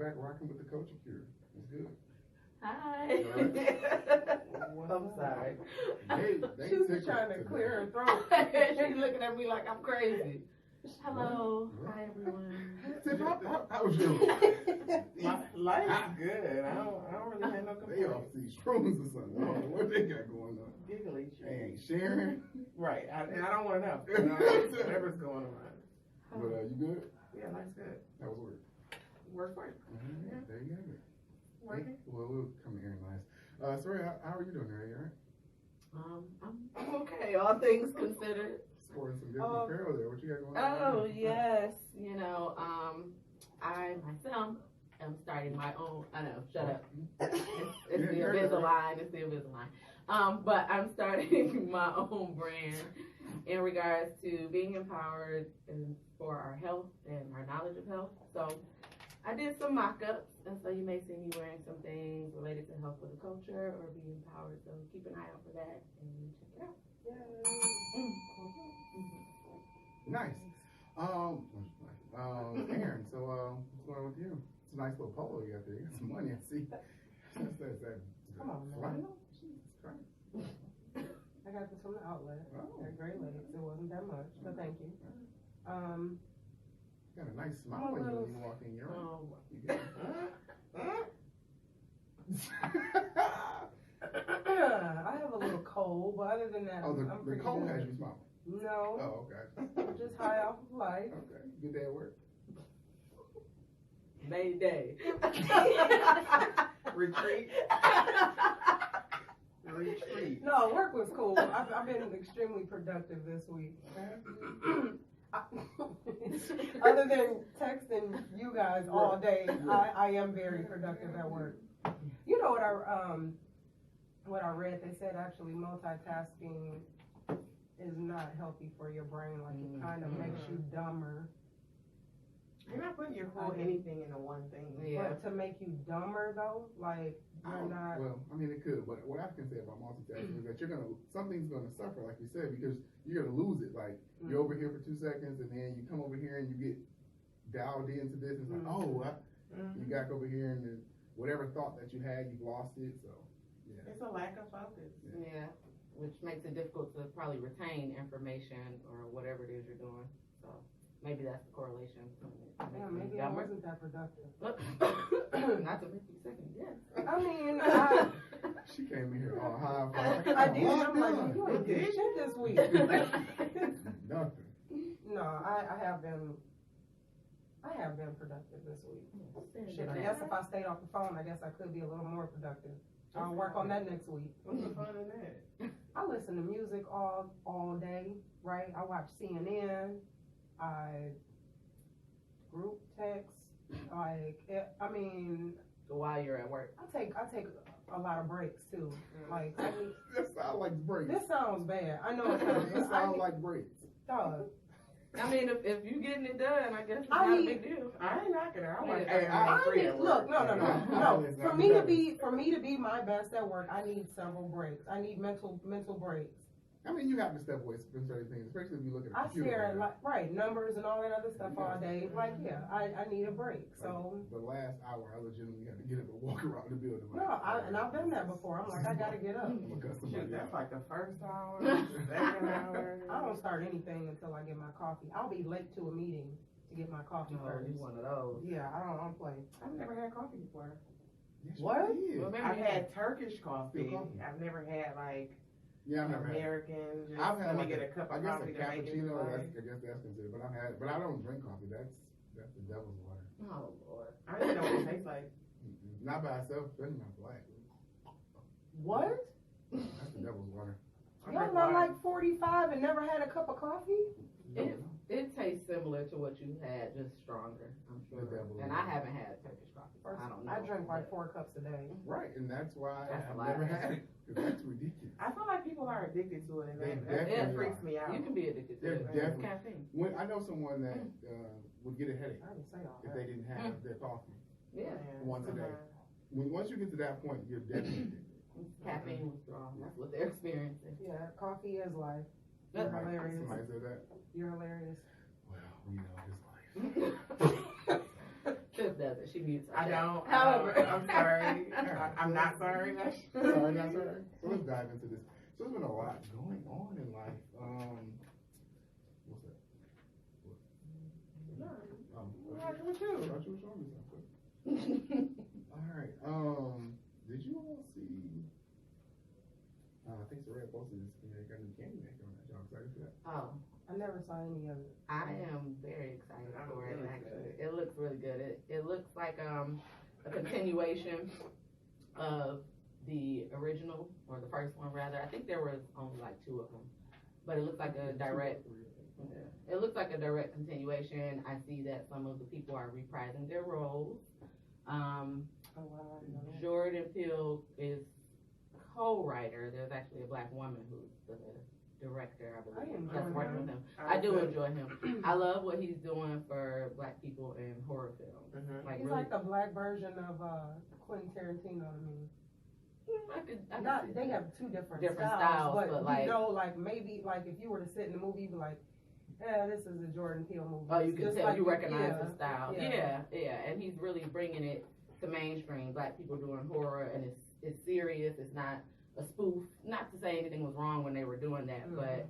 back rocking with the culture cure. It's good. Hi. I'm sorry. They She was trying to clear her throat. She's looking at me like I'm crazy. Hello. What? Hi, everyone. Tip, how was your Life's good. I don't really have no They off complaints. these shrooms or something. I don't know what they got going on. Giggly They shit. ain't sharing. Right. And I don't want to know. Whatever's going on. But you good? Yeah, life's good. That was work. Work. Yeah. There you have it. Working. Well, we'll come here nice. Sorry, how are you doing, Ray? All right? I'm okay, all things considered. Sporting some different apparel there. What you got going on? Oh, yes. You know, I myself am starting my own, I know, shut up. It's the Invisalign, it's the Invisalign. But I'm starting my own brand in regards to being empowered and for our health and our knowledge of health. So I did some mock-ups, and so you may see me wearing some things related to health for the culture or be empowered. So keep an eye out for that and check it out. Nice. Aaron, so what's going on with you? It's a nice little polo you got there. You got some money, I see. Come on, man. Flannel? Jesus Christ. I got this from the outlet at Great Lakes. It wasn't that much, but thank you. You got a nice smile when you walk in your room. You got I have a little cold, but other than that, Oh, I'm the pretty cold good. has you smiling. No, Oh, okay. I'm just high off of life. Okay. Good day at work. Mayday. Retreat. No, work was cool. I've been extremely productive this week. Other than texting you guys all day, I am very productive at work. You know what I read? They said actually multitasking is not healthy for your brain. Like it kind of makes you dumber. You're not putting your whole anything into one thing. Yeah. But to make you dumber though, like you're not. Well, I mean, it could, but what I can say about multitasking is that something's gonna suffer, like you said, because you're gonna lose it. Like you're over here for 2 seconds, and then you come over here and you get dialed into this, and it's like, you got over here, and then whatever thought that you had, you've lost it. So, yeah. It's a lack of focus. Yeah, which makes it difficult to probably retain information or whatever it is you're doing. So maybe that's the correlation. Yeah, maybe I wasn't that productive. Not to make you second guess. I mean, She came in here all high five. I did. I'm like, you ain't did shit this week. Nothing. No, I have been productive this week. Shit, I guess if I stayed off the phone, I guess I could be a little more productive. I'll work on that next week. What's the fun in that? I listen to music all day, right? I watch CNN. I group text. I mean, While you're at work. I take a lot of breaks too. Like That sounds like breaks. this sounds bad. I know it sounds. That sounds like breaks. Dog. I mean, if you getting it done, I guess it's I not mean- a big deal. I ain't knocking her. I want I need, look, no. It's For not me to better. be my best at work, I need several breaks. I need mental breaks. I mean, you have to step away from certain things, especially if you look at a I computer. stare at right numbers and all that other stuff all day. Like, yeah, I need a break. So The last hour, I legitimately had to get up and walk around the building. no, I've done that before. I'm like, I gotta get up. I'm gonna cut somebody Shit, that's out. like the first hour, second hour. I don't start anything until I get my coffee. I'll be late to a meeting to get my coffee Oh, first. you one of those. Yeah, I don't play. I've never had coffee before. Yes, What? you did. Well, maybe I've you had Turkish coffee. Still coffee? I've never had like Yeah, I've never had. American. Just I've had let like me get a cup I of guess coffee a to make it. cappuccino. Like, I guess that's considered, but I don't drink coffee. That's the devil's water. Oh, Lord. I didn't know what it tastes like. Not by itself, especially not black. What? That's the devil's water. I Y'all drink not water. like 45 and never had a cup of coffee? It tastes similar to what you had, just stronger, I'm sure. The devil And is- I haven't had Turkish coffee. So I don't know. I drink like 4 cups a day. Right, and that's why That's a I've lot. never had it. 'Cause that's ridiculous. I feel like people are addicted to it, and They that definitely freaks are. me out. You can be addicted to They're it. definitely- It's caffeine. When I know someone that would get a headache I didn't say all if that. they didn't have their coffee. Yeah. Once a day. Once you get to that point, you're definitely addicted. Caffeine withdrawal. That's what they're experiencing. Yeah, coffee is life. You're Yep. hilarious. Somebody said that. You're hilarious. Well, we know his life. doesn't. She mutes I herself. don't. However, I'm sorry. I'm not sorry. Sorry, not sorry. So let's dive into this. So there's been a lot going on in life. What's that? What you? I thought you were showing me something. All right. Did you all see? I think Soraya posted this. You know, got a new Candyman coming out. Y'all excited for that? Oh, I never saw any of it. I am very excited I'm for it. really Actually, excited. it looks really good. It looks like a continuation of the original, or the first one rather. I think there was only like 2 of them, but it looks like a direct. Yeah. It looks like a direct continuation. I see that some of the people are reprising their roles. Oh wow, I didn't know that. Jordan Peele is co-writer. There's actually a black woman who's the director, I I believe, enjoy that's working him. with him. I do enjoy him. I love what he's doing for black people in horror films. Like He's really, like the black version of Quentin Tarantino to me. I could Not, see they that. have 2 different Different styles, styles, but, but you like- know, like maybe like if you were to sit in the movie, you'd be like, yeah, this is a Jordan Peele movie. Oh, you It's can just tell, like you recognize yeah, the style. yeah. Yeah, and he's really bringing it to mainstream. Black people doing horror, and it's serious. It's not a spoof. Not to say anything was wrong when they were doing that, but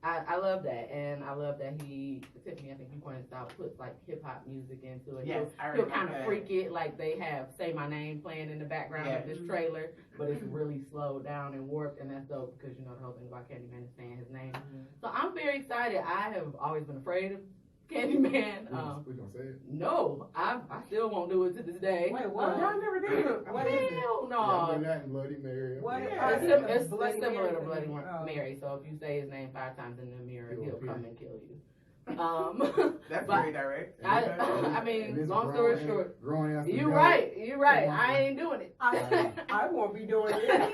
I love that, and I love that Tiffany, I think you pointed out, puts like hip hop music into it. Yes, I He'll remember kind of that. freak it, like they have "Say My Name" playing in the background of this trailer, but it's really slowed down and warped, and that's dope because you know the whole thing about Candyman is saying his name. So I'm very excited. I have always been afraid of Candyman. We gonna say it. No, I still won't do it to this day. Wait, what? Y'all never did it. What is it? Hell Yeah, no. I've done that in Bloody Mary. What? Yeah. I It's, think sim- the it's, Bloody it's similar Mary to Bloody thing. Oh. Mary. So if you say his name 5 times in the mirror, He'll he'll appear. come and kill you. That's But very direct. I mean, And it's a long story grown- short, grown ass you're adult. right. I ain't doing it. I won't be doing it.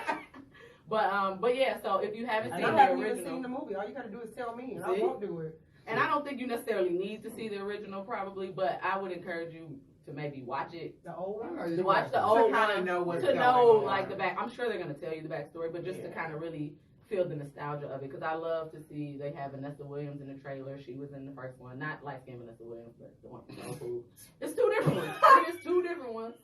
But yeah. So if you haven't And seen I the haven't even original, seen the movie. All you gotta do is tell me, and See? I won't do it. and I don't think you necessarily need to see the original, probably, but I would encourage you to maybe watch it. The old one. You To watch the got- old To kinda one, know what's to going know on. like the back. I'm sure they're gonna tell you the backstory, but just to Yeah. kind of really feel the nostalgia of it, because I love to see they have Vanessa Williams in the trailer. She was in the first one, not light skinned Vanessa Williams, but the one from Soul Food. It's 2 different ones. It's 2 different ones.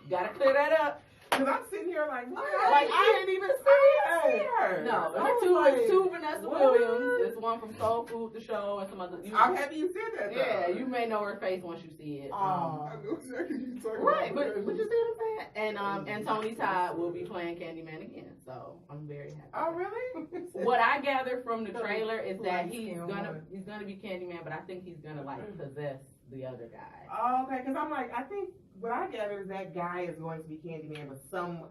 Gotta clear that up. Because I'm sitting here like, what? Like I didn't even see her. No, I was it's 2 like, Vanessa what? Williams. It's one from Soul Food, the show, and some other. I'm happy you said that. Yeah, though. you may know her face once you see it. I know exactly what you're talking Right, about. but you see what I'm saying? And Tony Todd will be playing Candyman again, so I'm very happy. Oh, really? What I gather from the trailer is that Light he's skin gonna woman. be Candyman, but I think he's gonna like possess the other guy. Oh, okay, because I'm like, I think what I gather is that guy is going to be Candyman, but some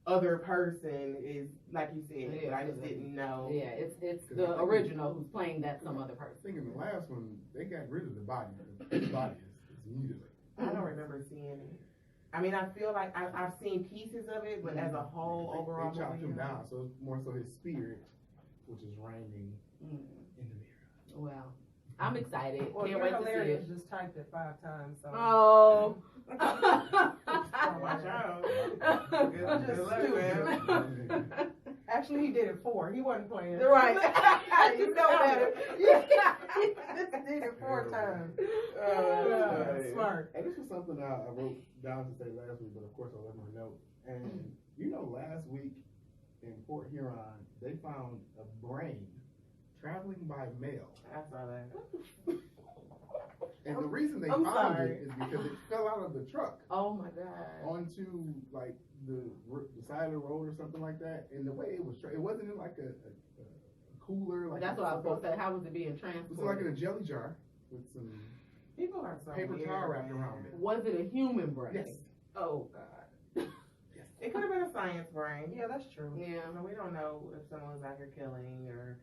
other person is, like you said, Yeah, I just didn't know. Yeah, it's the original who's playing that some other I person. think in the last one, they got rid of the body. The body is immediately. I don't remember seeing it. I mean, I feel like I've seen pieces of it, but as a whole, overall, They chopped him movie, down, so it's more so his spirit, which is reigning Mm. in the mirror. Well, I'm excited. Well, Can't you're wait to see hilarious. it. Just typed it 5 times. So. Oh. watch out. I'm Good just luck, stupid. man. Actually, he did it 4. He wasn't playing. Right. You know better. He just did it 4 times. Smart. And this was something I wrote down to say last week, but of course I left my note. And you know, last week in Port Huron, they found a brain traveling by mail. I saw that. And the reason they I'm found sorry. it is because it fell out of the truck Oh my god. onto like the side of the road or something like that. And the way it was, it wasn't in like a cooler. Like That's what I was supposed to say. How was it being It was like transported? in a jelly jar with some People are so paper weird, towel wrapped man. around it. Was it a human brain? Yes. Oh god. It could have been a science brain. Yeah, that's true. Yeah. So we don't know if someone's out here killing or.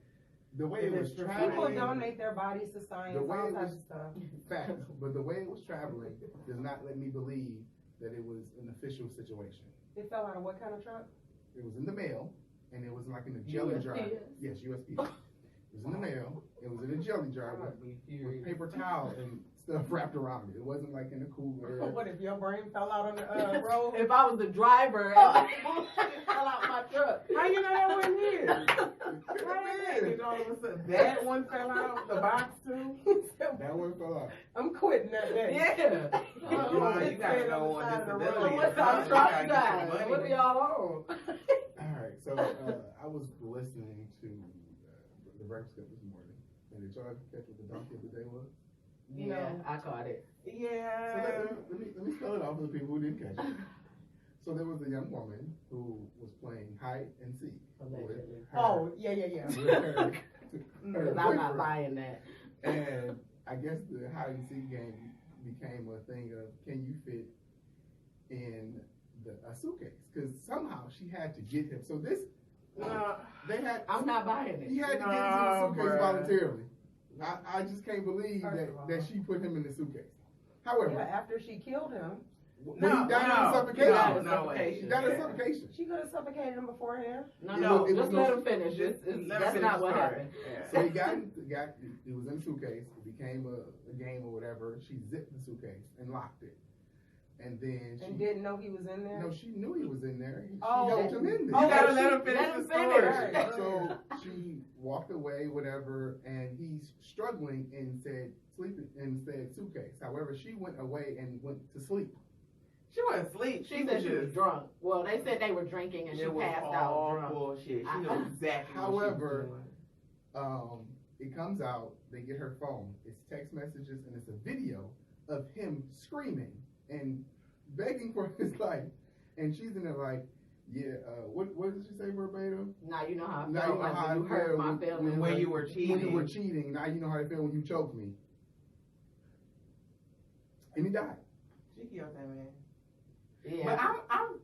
The way it was People traveling, donate their bodies to science, The way all it types was- of stuff. facts, but the way it was traveling does not let me believe that it was an official situation. It fell out of what kind of truck? It was in the mail, and it was like in a jelly jar. USPS? Yes, USPS. It was in the mail. It was in a jelly jar with paper towel and stuff wrapped around it. It wasn't like in a cooler. What if your brain fell out on the road? If I was the driver and fell out my truck. How you know that wasn't his? It How could've you been. know all of a sudden that one fell out, the box too? That one fell out. I'm quitting that day. Yeah. Well, you gotta Stand go on the on side of the road. disability. So what's Yeah, our you truck gotta get guys? your money. What are y'all on? Alright, so I was listening to the Breakfast Club this morning. And did y'all catch what the donkey of the day was? Yeah, I caught it. So Yeah. let me spell it out for the people who didn't catch it. So there was a young woman who was playing hide and seek with Allegedly. her, Oh, yeah. with her Because I'm not boyfriend. buying that. And I guess the hide and seek game became a thing of can you fit in a suitcase? Because somehow she had to get him. So this, they had. I'm not buying He it. had to get into the Nah, suitcase bruh. voluntarily. I just can't believe First that, of all. that she put him in the suitcase. However, Yeah, after she killed him, when No, he died no, of suffocation, no, no way. he died of Yeah. suffocation. she could have suffocated him beforehand. No, It no, was- it just was let no- him finish. Just It's, let that's me not finish what the story. happened. Yeah. So it was in the suitcase. It became a game or whatever. She zipped the suitcase and locked it. And then she And didn't know he was in there. no, she knew he was in there. She Oh. helped him in there. You gotta she- let him finish let the him story. finish. Right. So she walked away, whatever, and he's struggling and said sleeping and said suitcase. However, she went away and went to sleep. She wasn't asleep. She said she was drunk. Well, they said they were drinking and she It was passed all out drunk. bullshit. She knew exactly However, what she was doing. It comes out, they get her phone. It's text messages and it's a video of him screaming and begging for his life. And she's in there like, yeah, what did she say verbatim? Now you know how I Now felt you know like how when you I hurt feel my when- feelings. when you were When you were cheating. cheating, now you know how I feel when you choke me. And he died. She killed that man. Yeah. But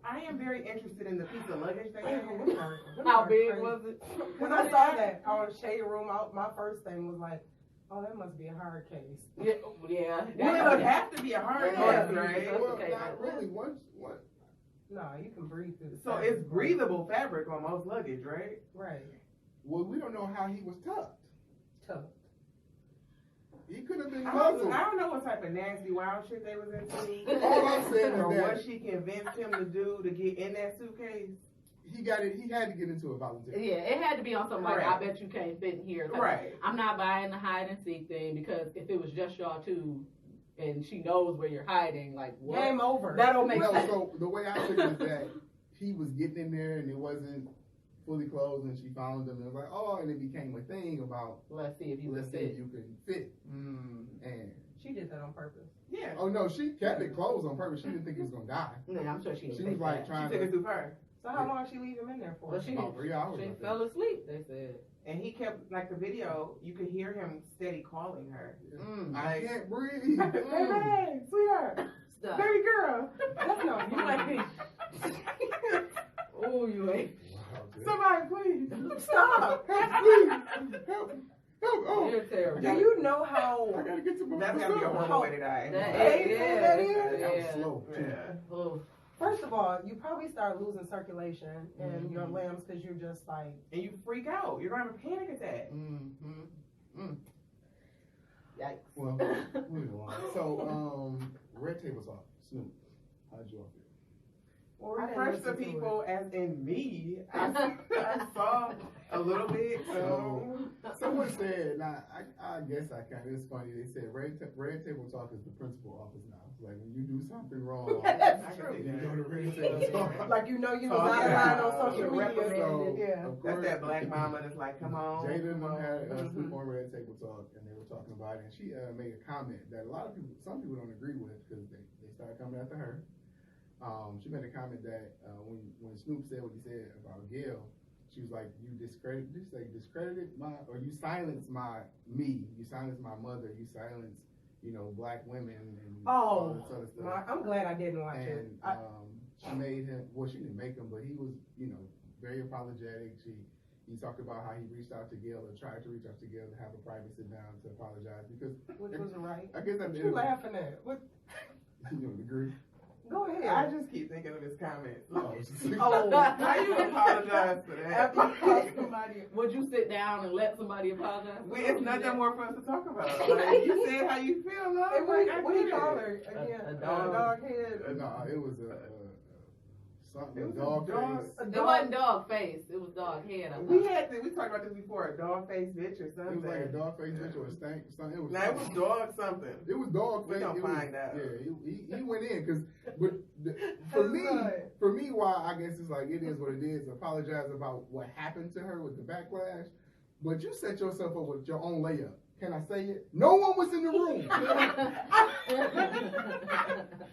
I am very interested in the piece of luggage they gave him. How big was it? When I saw that on Shade Room, my first thing was like, oh, that must be a hard case. Yeah. Yeah. Well, it would have to be a hard Yeah. case, right? Well, Okay. not really. What? No, you can breathe through the So fabric. it's breathable fabric on most luggage, right? Right. Well, we don't know how he was tucked. Tough. He could have been I muzzled. don't know what type of nasty wild shit they was into. All I'm saying Or is what that she convinced him to do to get in that suitcase. he got it. He had to get into it voluntarily. Yeah, it had to be on something like, I Right. bet you can't fit in here. Right. I'm not buying the hide and seek thing because if it was just y'all two and she knows where you're hiding, like what? Game over. That don't make No, sense. so the way I took it is that he was getting in there and it wasn't fully closed, and she found him and it was like, oh, and it became a thing about Let's see if you let's can see if fit. you can fit. And She did that on purpose. Yeah. oh no, she kept it closed on purpose. She didn't think he was gonna die. Yeah, I'm sure she didn't She think was like that. She trying took it to too far. So how long she leave him in there for? Well, she about 3 hours. She I think. fell asleep, they said. And he kept, like the video, you could hear him steady calling her. Mm. I can't breathe. Baby, sweetheart, Stop. baby girl. That's no, You ain't. Oh, you ain't. Wow, dude. Somebody, please. Stop. Please, help. Oh, You're terrible. Do you know how I gotta get to my That's gotta be a horrible way to die. That painful that is? That was Yeah. slow. too. Yeah. Oh, First of all, you probably start losing circulation in your Mhm. limbs because you're just like, And you freak out. You're gonna have a panic attack. yikes. Well, moving along. So, Red Table Talk, Snoop. How'd you all feel? well, we I didn't first the listen to people, as in me, I saw a little bit. Someone said, now, I guess I kind of, it's funny, they said Red Table Talk is the principal office now. Like, when you do something wrong, That's true. you go to Red Table Talk. Like you know you was Talk out of it line out. on social You're media. reprimanded. Yeah. Of That's course, that black mama that's like, come on. Jada and them had Mhm. Snoop on Red Table Talk, and they were talking about it, and she made a comment that a lot of people, some people don't agree with, because they started coming after her. She made a comment that when Snoop said what he said about Gail, she was like, you discredited or you silenced me, you silenced my mother, you silenced, black women and all this other stuff. I'm glad I didn't watch it. And she made him, well, she didn't make him, but he was, very apologetic. He talked about how he reached out to Gail or tried to reach out to Gail to have a private sit down to apologize because Which was right. I guess What you laughing at? What? you don't agree. Go I ahead. just keep thinking of his comments. Oh, it's just- Oh, How you apologize for that? after you call somebody. Would you sit down and let somebody apologize? It's nothing more for us to talk about. Like, you said how you feel, love. Hey, Like, I what do you get call it. her again? A Dog head. No, it was something, It was a dog dog. face. A It dog. wasn't dog face. It was dog head. I We thought. we talked about this before, a dog face bitch or It something. was like a dog face bitch or a stank. Something. It was. No, it was something. dog something. It was dog We face. gonna It was- find out. Yeah, he went in because, but for me, why I guess it's like it is what it is. Apologize about what happened to her with the backlash, but you set yourself up with your own layup. Can I say it? No one was in the room.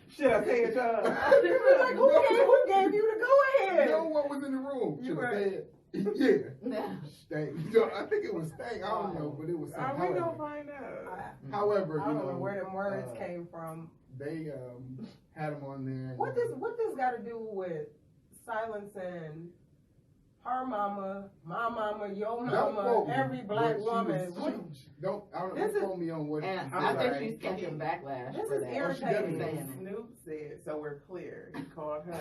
Should I say it, y'all? Like, who gave you the go ahead? No one was in the room. You Should I right. say it? Yeah. Stank. So I think it was stank. I don't know, but it was something. We gonna However, find out. however, I you don't know know, where them words uh, came from. they had him on there. What this got to do with silencing her mama, my mama, your Don't mama, quote me, every black but she woman? was- don't This is- quote me on what. And she I said. think sorry. she's catching backlash This for is that. irritating. She's saying it. Snoop said, so we're clear. He called her.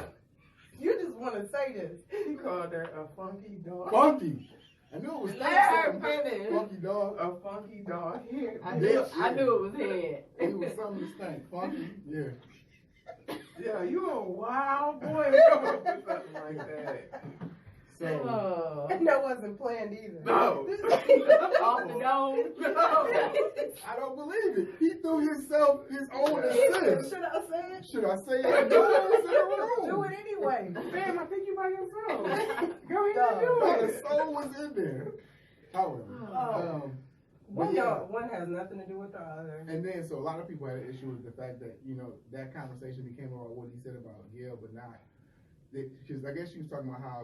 You just want to say this. He called her a funky dog. Funky. I knew it was Let her stank. finish. Funky dog. A funky dog. Here. I knew it was head. It was something to stank. Funky. Yeah. Yeah, you a wild boy. Come up with something like that. So Oh. And that wasn't planned either. No. Off the dome. No. I don't believe it. He threw himself his own assist. Should I say it? Should I say it? No one was in the Do room. it anyway. Damn, I think you by yourself. Go ahead Dog. and do Not a it. soul was in there. However, Oh. One, yeah. one has nothing to do with the other. and then so a lot of people had an issue with the fact that that conversation became about what he said about Gail, but not because I guess she was talking about how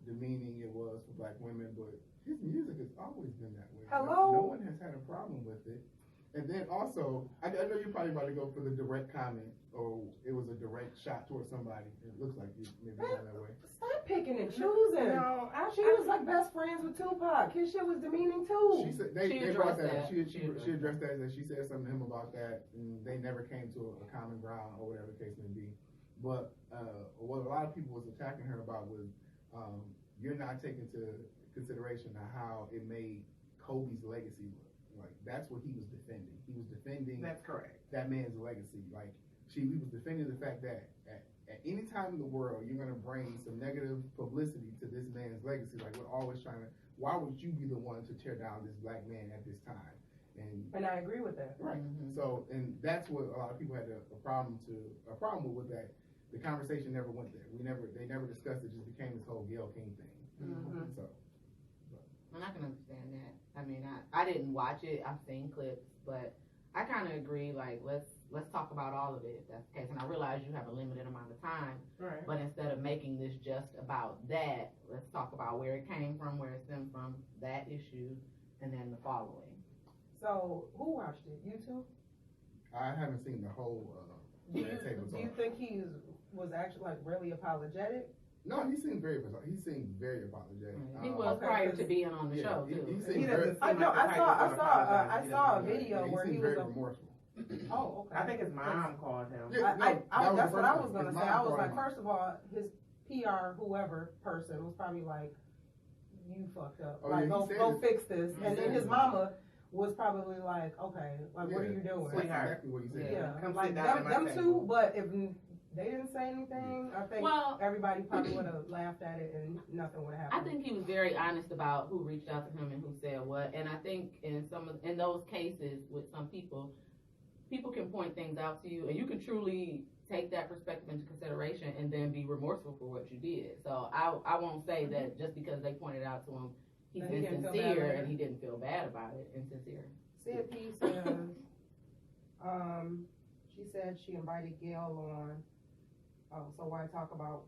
demeaning it was for black women, but his music has always been that way. Hello? No one has had a problem with it. And then also, I know you're probably about to go for the direct comment, or it was a direct shot towards somebody. It looks like you maybe going that way. Stop picking and choosing. No, She was like best friends with Tupac. His shit was demeaning too. She said She they brought addressed that. that. She addressed that. That she said something to him about that, and they never came to a common ground or whatever the case may be. But what a lot of people was attacking her about was you're not taking into consideration how it made Kobe's legacy look. Like that's what he was defending. He was defending That's correct. that man's legacy. Like he was defending the fact that at any time in the world you're gonna bring some negative publicity to this man's legacy. Like we're always trying to. Why would you be the one to tear down this black man at this time? And I agree with that. Right. Mhm. So, and that's what a lot of people had a problem with that. The conversation never went there. They never discussed it. Just became this whole Gayle King thing. Mhm. So, And I can understand that. I mean, I didn't watch it. I've seen clips, but I kind of agree. Like, let's talk about all of it if that's the case. And I realize you have a limited amount of time, Right. but instead of making this just about that, let's talk about where it came from, where it stemmed from, that issue, and then the following. So who watched it? You two? I haven't seen the whole Do Red Table you Talk. think he was actually like really apologetic? No, he seemed very apologetic. He was Okay, prior 'cause- to being on the yeah, show he too. seemed He very, doesn't I seem know. like the type that's gonna apologize. I He saw a doesn't do that. video where he seemed was. very remorseful. Oh, okay. I think his mom called him. Yeah, no, that was that's the what first I one. was gonna His say. mom I was called like, him. first of all, his PR whoever person was probably like, "You fucked up. Oh, like, yeah, he said go it. fix this." He And then said his it. mama was probably like, "Okay, like, what are Yeah, you doing?" That's Sweetheart. exactly what he said. Yeah, Come like sit down at my them table. two. But if they didn't say anything, I think Well- everybody probably would have laughed at it and nothing would have I happened. think he was very honest about who reached out to him and who said what. And I think in those cases with some people can point things out to you, and you can truly take that perspective into consideration and then be remorseful for what you did. So I won't say that just because they pointed out to him, he's That he been didn't feel bad sincere about it. and he didn't feel bad about it. Insincere. CFP says, she said she invited Gail on. Oh, so why talk about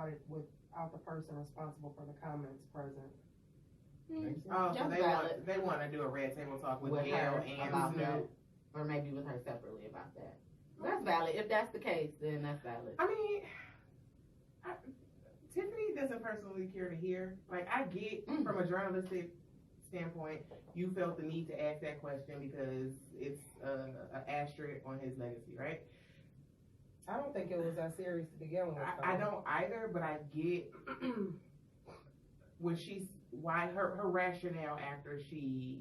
it without the person responsible for the comments present? Oh, so That's they valid. want to do a red table talk with With Gail her and about that, Snoop. or maybe with her separately about that. That's valid. If that's the case, then that's valid. I mean, Tiffany doesn't personally care to hear. Like, I get from a journalistic standpoint, you felt the need to ask that question because it's an asterisk on his legacy, right? I don't think it was that serious to begin with. I don't either, but I get when why her rationale after she,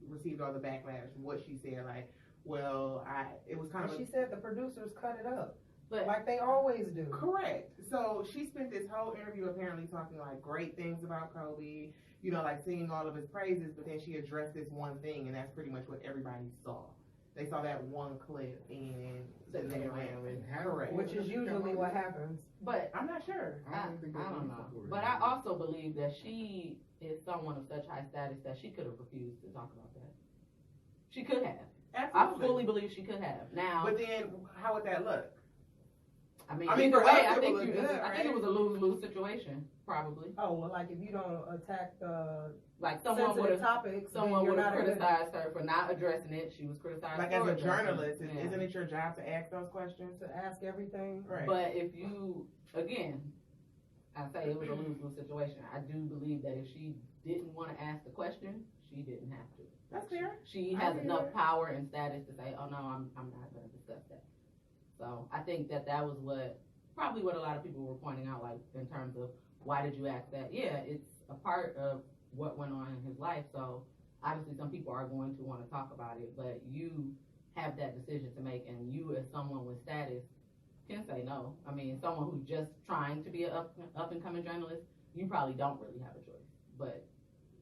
received all the backlash, what she said, like, well, it was kind of. She said the producers cut it up, But like they always do. Correct. So she spent this whole interview apparently talking like great things about Kobe, like singing all of his praises, but then she addressed this one thing, and that's pretty much what everybody saw. They saw that one clip, and then they ran with correct. Which is usually what happens. but I'm not sure. I don't know. But I also believe that she is someone of such high status that she could have refused to talk about that. She could have. Absolutely. I fully believe she could have. Now, But then, how would that look? I mean, for either way, us, I it think would look good, I think it was a lose-lose situation, probably. Oh, well, like if you don't attack the Like someone would sensitive have topics, someone then would you're have not a good- criticized her for not addressing it. She was criticized Like for as a addressing journalist, it. Yeah. isn't it your job to ask those questions? to ask everything. Right. But if you, again, I say it was a lose-lose situation. I do believe that if she didn't want to ask the question, she didn't have to. That's fair. She I has hear enough that. power and status to say, oh no, I'm not going to discuss that. So I think that was probably what a lot of people were pointing out, like in terms of why did you ask that? Yeah, it's a part of what went on in his life. So obviously some people are going to want to talk about it, but you have that decision to make, and you as someone with status can say no. I mean, someone who's just trying to be an up and coming journalist, you probably don't really have a choice. But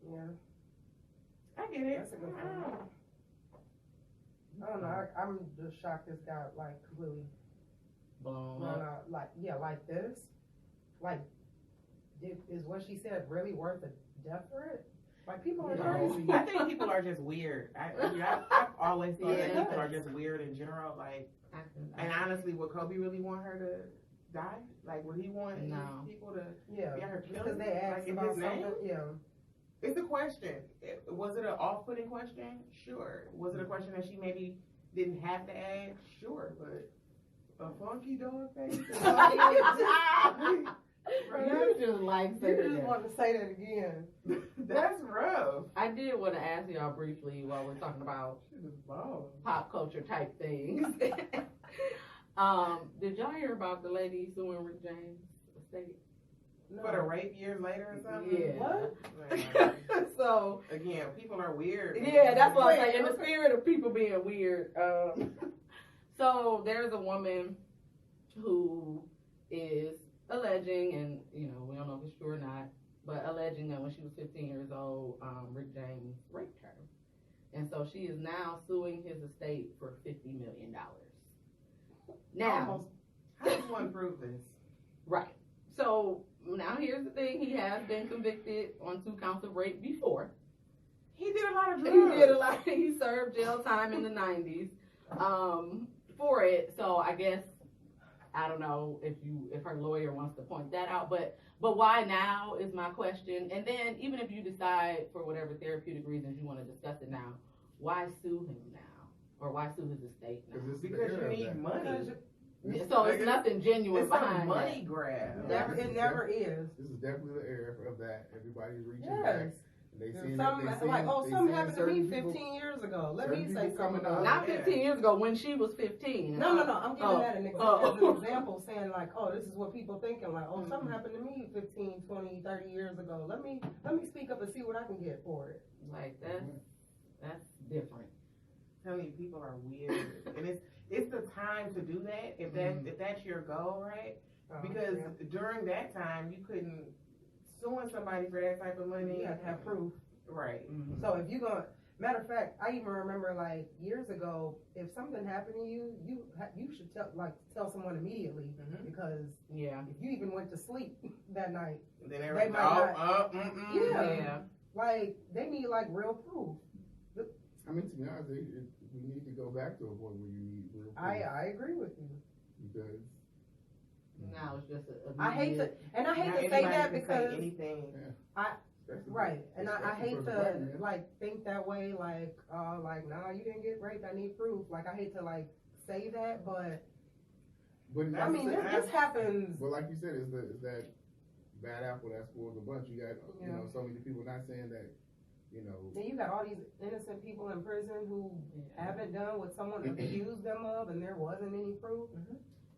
Yeah, I get it. That's a good point. I don't know. I'm just shocked this got like completely blown blown up. out. Like like this. Like, is what she said really worth a death threat? Like people are No. crazy. I think people are just weird. I've always thought that Yeah. people are just weird in general. Like, and honestly, would Kobe really want her to die? Like, would he want No. people to Yeah, get her killed? because they asked like, in about his name? something. Yeah. It's a question. Was it an off-putting question? Sure. Was it a question that she maybe didn't have to ask? Sure, but a funky dog face? You just like You saying just that. want to say that again. That's rough. I did want to ask y'all briefly while we're talking about Shit is bald. pop culture type things. Did y'all hear about the lady suing Rick James' estate? No. For the rape years later or something? Yeah. What? Man. So Again, people are weird. yeah, that's what I'm Wait, saying. In the okay. spirit of people being weird, so there's a woman who is alleging, and we don't know if it's true or not, but alleging that when she was 15 years old, Rick James raped her, and so she is now suing his estate for $50 million. Now, Almost. How does one prove this? right. So now here's the thing: he has been convicted on 2 counts of rape before. He did a lot of He drugs. did a lot. He served jail time in the 90s for it. So I guess I don't know if her lawyer wants to point that out, but why now is my question. And then even if you decide for whatever therapeutic reasons you want to discuss it now, why sue him now, or why sue his estate now? Because you need money. So it's nothing genuine It's a behind money that. grab. It never is. This is definitely the era of that. Everybody's reaching Yes. back. And they seeing Something that, like, something happened to me certain people- 15 years ago. Let certain me say people coming something. up. Not 15 years ago when she was 15. No, I'm giving Oh. that as an example, saying like, oh, this is what people thinking, like, oh, something happened to me 15, 20, 30 years ago. Let me speak up and see what I can get for it. Like that's different. I'm telling you, people are weird, and it's the time to do that if that's your goal, right? Because during that time you couldn't suing somebody for that type of money. You have to have proof. Right. So if you're gonna, matter of fact, I even remember like years ago, if something happened to you, you should tell someone immediately, because Yeah. if you even went to sleep that night, And then They everybody, might Yeah. Yeah. like they need like real proof. I mean, to be honest, we need to go back to a point where you need real proof. I agree with you. Because Now it's just I hate to, and I hate Not to say anybody that can because anything. especially- right, and I especially hate for the to black man. like think that way, like nah, you didn't get raped. I need proof. Like I hate to like say that, but But I that's mean the- this happens. But like you said, it's that bad apple that spoils the bunch. You got Yeah. so many people not saying that you know, Then you got all these innocent people in prison who haven't done what someone accused them of, and there wasn't any proof.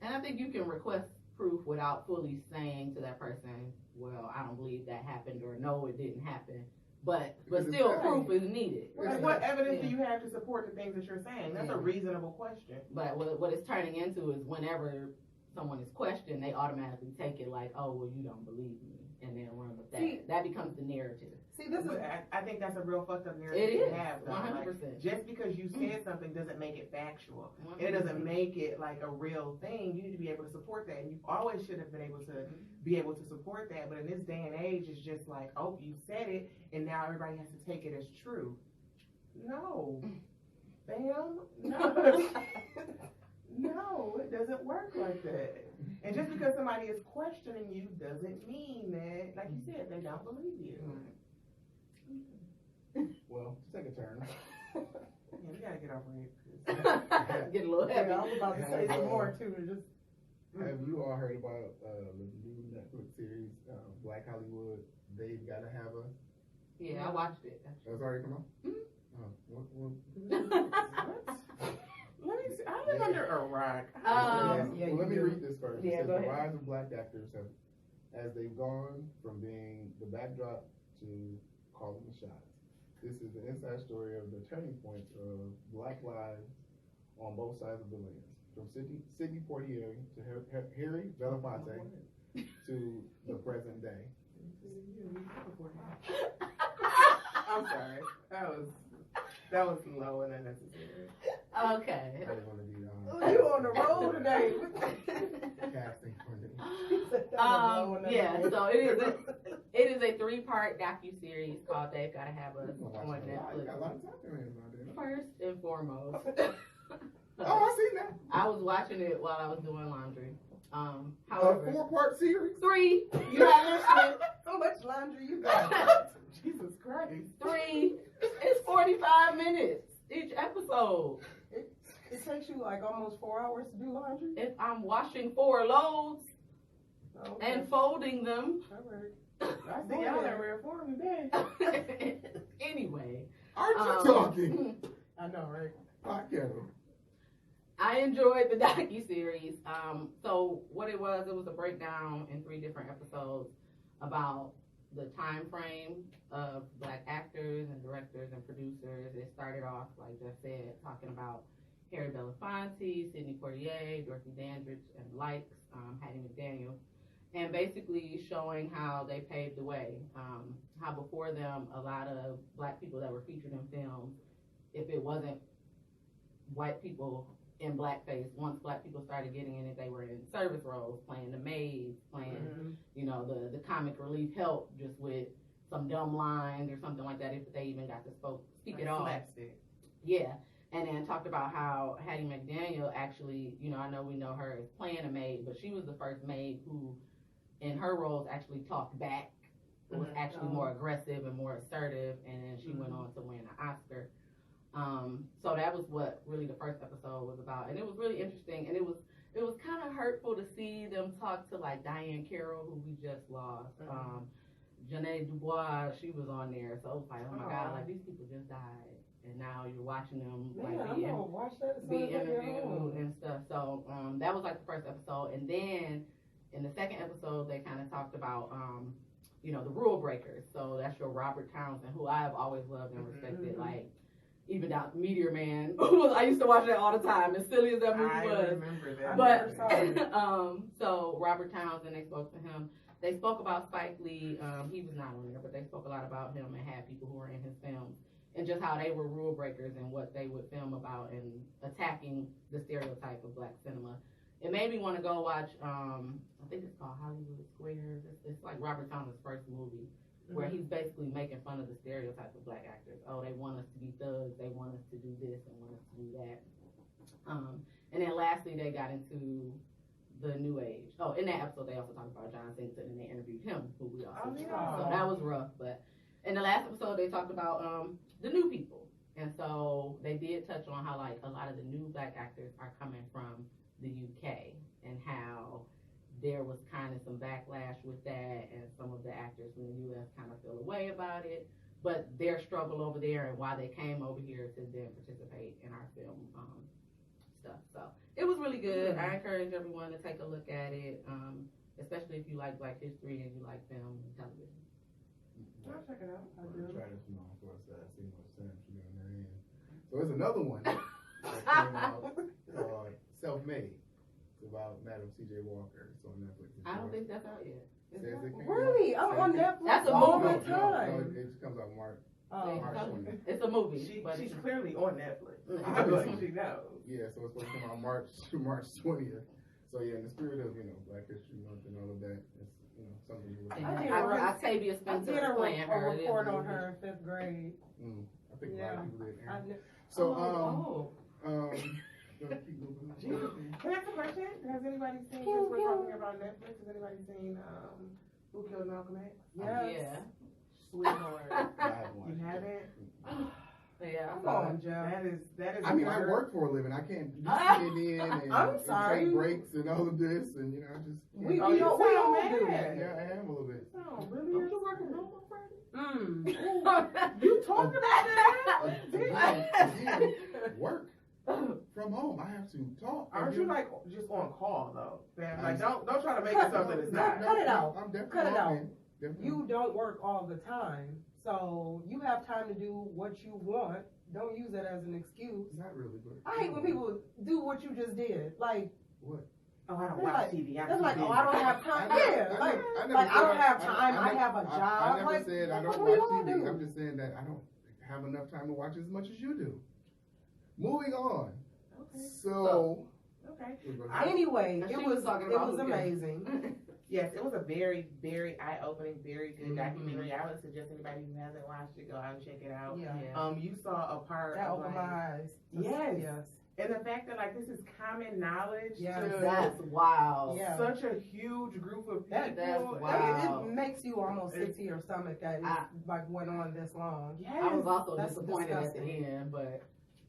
And I think you can request proof without fully saying to that person, well, I don't believe that happened, or no, it didn't happen. But Because it's still, right. proof is needed. Like, what evidence do you have to support the things that you're saying? That's a reasonable question. But what it's turning into is whenever someone is questioned, they automatically take it like, oh, well, you don't believe me, and then run with that. See- That becomes the narrative. See, this is But I think that's a real fucked up narrative It is, to have. Though. 100%. Like, just because you said something doesn't make it factual. It doesn't make it like a real thing. You need to be able to support that, and you always should have been able to be able to support that. But in this day and age, it's just like, oh, you said it, and now everybody has to take it as true. No, fam, no, no, it doesn't work like that. And just because somebody is questioning you doesn't mean that, like you said, they don't believe you. well, just take a turn. Yeah, we gotta get over it. Get a little yeah, heavy. I was about to say some more too. Just Have you all heard about the new Netflix series, Black Hollywood? They've Gotta Have Us. Yeah, I watched it. That's already come out? What? Let me see. I live under a rock. Well, yeah, let me you do. read this first. Yeah, It says, go the ahead. rise of black actors have, as they've gone from being the backdrop to calling the shots. This is the inside story of the turning point of black lives on both sides of the lens. From Sidney Poitier to Harry Belafonte to the present day. I'm sorry. That was low and unnecessary. Okay. I didn't want to be you on the road today. casting for the Yeah, so it is a 3-part docu-series called They've Gotta Have Us on got a lot Netflix. of time in First and foremost, Oh, I seen that. I was watching it while I was doing laundry. A However, 4-part series. 3, you're not listening. How much laundry you got? Jesus Christ. 3, it's 45 minutes each episode. It takes you like almost 4 hours to do laundry. If I'm washing 4 loads Okay. and folding them. All right. I see y'all in rare form today. Anyway. Aren't you talking? I know, right? Pot kettle. I enjoyed the docu-series. So what it was a breakdown in 3 different episodes about the time frame of black actors and directors and producers. It started off, like Jeff said, talking about Harry Belafonte, Sidney Poitier, Dorothy Dandridge, and the likes, Hattie McDaniel, and basically showing how they paved the way. How before them, a lot of black people that were featured in films, if it wasn't white people in blackface, once black people started getting in it, they were in service roles, playing the maids, playing, you know, the comic relief help, just with some dumb lines or something like that, if they even got to speak Like at all. slapstick. Yeah, and then talked about how Hattie McDaniel actually, you know, I know we know her as playing a maid, but she was the first maid who, in her roles, actually talked back, was actually more aggressive and more assertive, and then she went on to win an Oscar. So that was what really the first episode was about, and it was really interesting, and it was kind of hurtful to see them talk to like Diane Carroll, who we just lost. Janae Dubois, she was on there, so it was like, oh my God, like these people just died, and now you're watching them Man, like I'm gonna watch that as be soon as I get interviewed home. and stuff. So that was like the first episode, and then in the second episode they kind of talked about you know, the rule breakers. So that's your Robert Townsend, who I have always loved and respected. Like even down Meteor Man, I used to watch that all the time. As silly as that movie I was, remember that. but never so Robert Townsend, they spoke to him. They spoke about Spike Lee. He was not on there, but they spoke a lot about him and had people who were in his films and just how they were rule breakers and what they would film about and attacking the stereotype of black cinema. It made me want to go watch, I think it's called Hollywood Squares. It's like Robert Townsend's first movie, where he's basically making fun of the stereotype of black actors. Oh, they want us to be thugs, they want us to do this and want us to do that. And then lastly, they got into the new age. Oh, in that episode, they also talked about John Singleton, and they interviewed him, who we also saw. So that was rough. But in the last episode, they talked about the new people. And so they did touch on how, like, a lot of the new black actors are coming from the UK and how there was kind of some backlash with that, and some of the actors from the US kind of feel away about it. but their struggle over there and why they came over here to then participate in our film stuff. So it was really good. I encourage everyone to take a look at it, especially if you like Black history and you like film and television. I'll check it out. I I'm do. gonna try this one on for us. I see much time she doing her end. So there's another one that came out called Self-Made. It's about Madam C.J. Walker. It's on Netflix. I don't think that's out yet. Says it came Really? out. I'm on Netflix That's a all movie. the time. No, it comes out March. Oh, March 20th. It's a movie. but She's it's- clearly on Netflix. Mhm. Obviously, she knows. Yeah, so it's supposed to come out March 20th. So yeah, in the spirit of, Black History Month and all of that, it's, something to look and I at. did Octavia I Spencer did is a playing her. It is report a on movie. her in 5th grade. I think a Yeah. lot of people did. I Aaron. kn- So, Oh, gonna keep moving on. Can I ask a question? Has anybody seen, Pew, since we're pew. talking about Netflix, has anybody seen, Who Killed Malcolm X? Yes. Sweetheart. I haven't watched You it. haven't? yeah. Come on, Joe. That is. I mean, I work. work for a living. I can't do CNN and, I'm and sorry. take breaks and all of this, and I just. We Oh, we you don't we sound all mad. do. Yeah, I am a little bit. Oh, really? Don't you work from home on Friday? You talking about that? Again, work from home. I have to talk. Aren't and you do- like just on call though? Fam? Like I'm- don't try to make it something it's not. Cut it out. I'm definitely Cut it out. working. Definitely. You don't work all the time, so you have time to do what you want. Don't use it as an excuse. Not really, but. I hate when people do what you just did. Like, What? Oh, I don't They're watch like- TV. I'm they're too like, busy. oh, I don't have time. Yeah, like, never like, I said don't have time, I have a I job, never like, said I what don't do you watch all TV. do? I'm just saying that I don't have enough time to watch as much as you do. Moving on. Okay. So. Okay. anyway, She it was was talking it about was who killed. amazing. Yes, it was a very, very eye-opening, very good Mhm. documentary. I would suggest anybody who hasn't watched it go out and check it out. Yeah, You saw a part that of opened like, my eyes. Yes. yes, and the fact that like this is common knowledge Yes. to That's wild. Yeah. such a huge group of people. that That's it- wow. It makes you almost sick to your stomach that it like went on this long. Yes. I was also That's disappointed at the disgusting. end, but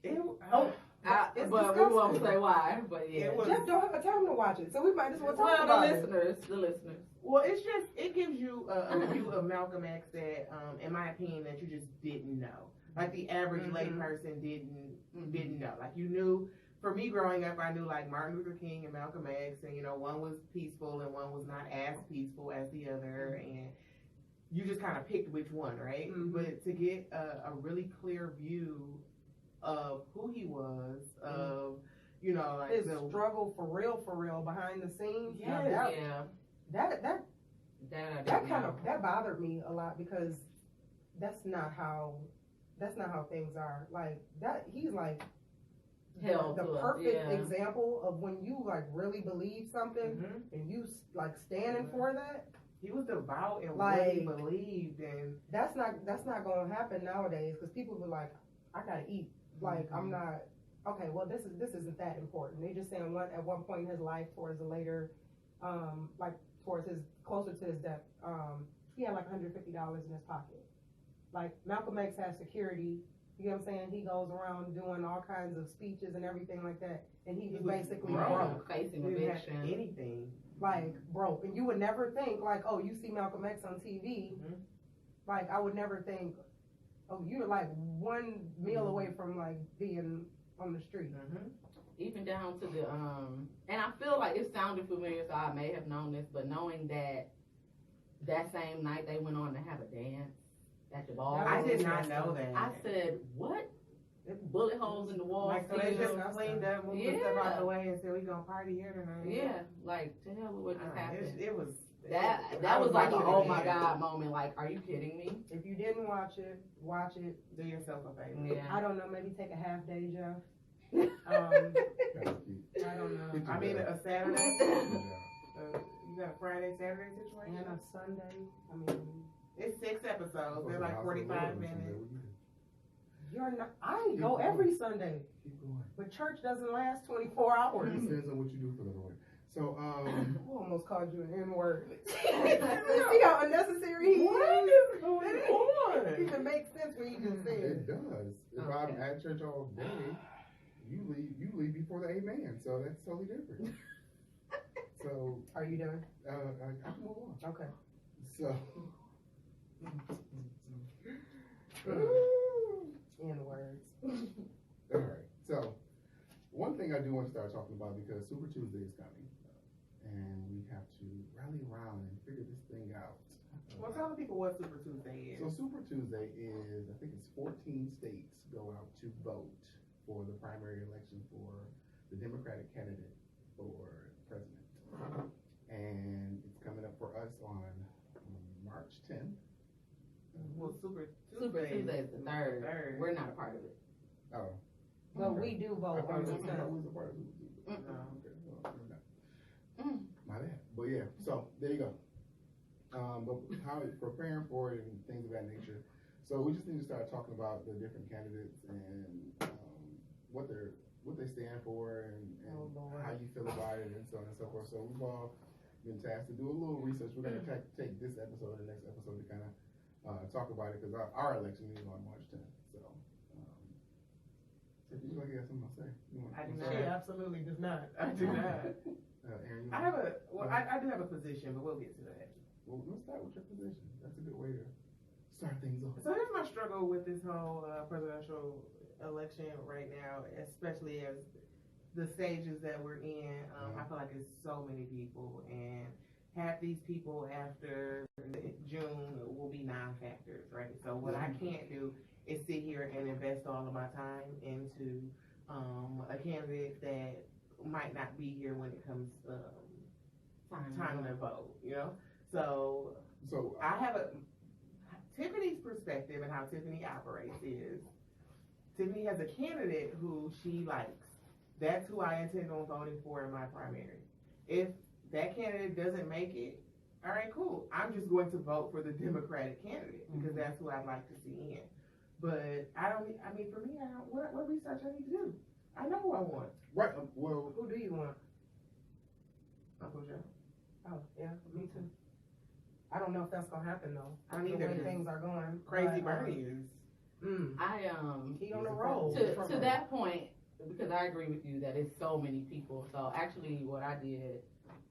It, Oh, but it's we won't disgusting. say why. But yeah. It was- Jeff don't have time to watch it, so we might as well talk Well, about the it. listeners. Well, it's just, it gives you a view of Malcolm X that, in my opinion, that you just didn't know. Like the average Mhm. lay person didn't know. Like you knew, for me growing up, I knew like Martin Luther King and Malcolm X, and one was peaceful and one was not as peaceful as the other, and you just kind of picked which one, right? Mhm. But to get a really clear view of who he was, of, like His the struggle for real behind the scenes. now Yes. Yeah. that kind of that bothered me a lot because that's not how things are. Like that, he's like Held the to it, perfect yeah. example of when you like really believe something Mhm. and you like standing for that. He was devout in what he Like- believed, and That's not going to happen nowadays because people be like, I gotta eat. Like I'm not. Okay, well this isn't that important. They just saying at one point in his life towards the later, like towards his closer to his death, he had like $150 in his pocket. Like Malcolm X has security. You know what I'm saying? He goes around doing all kinds of speeches and everything like that, and he was was basically broke. broke, Facing didn't have eviction. anything. like broke. And you would never think like, oh, you see Malcolm X on TV. Mhm. Like I would never think, oh, you're like one meal away from like being on the street. Mm-hmm. Even down to the and I feel like it sounded familiar, so I may have known this, but knowing that same night they went on to have a dance at the ball. I did not know that. I said, what? Bullet holes in the wall. Like, so they just still- cleaned up, moved the stuff out Yeah. the way, and said we gonna party here tonight. Yeah, like to hell with what just happened. It was That I was like an watching oh it my again. god moment. Like, are you kidding me? If you didn't watch it, watch it. Do yourself a favor. Yeah. I don't know, maybe take a half day, Jeff. That's cute. I don't know. Get I mean, your a Saturday. Yeah. You got a Friday, Saturday situation. And a Sunday. I mean, It's 6 episodes. They're like House of 45 Lords, minutes. you're not. I go every Sunday, Keep going. but church doesn't last 24 hours. It depends on what you do for the Lord. So, I almost called you an N-word. See how unnecessary he What is? is going on? It even makes sense when you just said it it. does. If Okay. I'm at church all day, you leave before the amen. So that's totally different. So, Are you done? I can move on. Okay. So, In words. All right. So, one thing I do want to start talking about because Super Tuesday is coming, and we have to rally around and figure this thing out. Well, tell the people what Super Tuesday is. So Super Tuesday is, I think it's 14 states go out to vote for the primary election for the Democratic candidate for president. And it's coming up for us on March 10th. Well, Super Tuesday is the third. We're not a part of it. Oh. But okay. we do I vote thought on the we was 10th. a part of Super Tuesday. Mm-mm. Okay, well, we're not. My bad. But yeah, so there you go. But how preparing for it and things of that nature. So we just need to start talking about the different candidates and what they stand for and how you feel about it and so on and so forth. So we've all been tasked to do a little research. We're going to take this episode and the next episode to kind of talk about it because our election is on March 10th. So if you like you got something to say, I do She not. absolutely does not. I do not. Aaron, you I have I do have a position, but we'll get to that. well, let's start with your position. That's a good way to start things off. So here's my struggle with this whole presidential election right now, especially as the stages that we're in. I feel like it's so many people, and half these people after June will be non-factors, right? So what I can't do is sit here and invest all of my time into a candidate that might not be here when it comes time to vote, you know? So I have Tiffany's perspective and how Tiffany operates is Tiffany has a candidate who she likes. That's who I intend on voting for in my primary. If that candidate doesn't make it, all right, cool. I'm just going to vote for the Democratic candidate because that's who I'd like to see in. But for me, what research I need to do? I know who I want. Right. Well, Who do you want? Uncle Joe. Oh, yeah, me too. I don't know if that's gonna happen though. I don't The either, way 'cause things are going. Crazy But, Bernie is. I He on the roll. to that point, because I agree with you that it's so many people. So actually what I did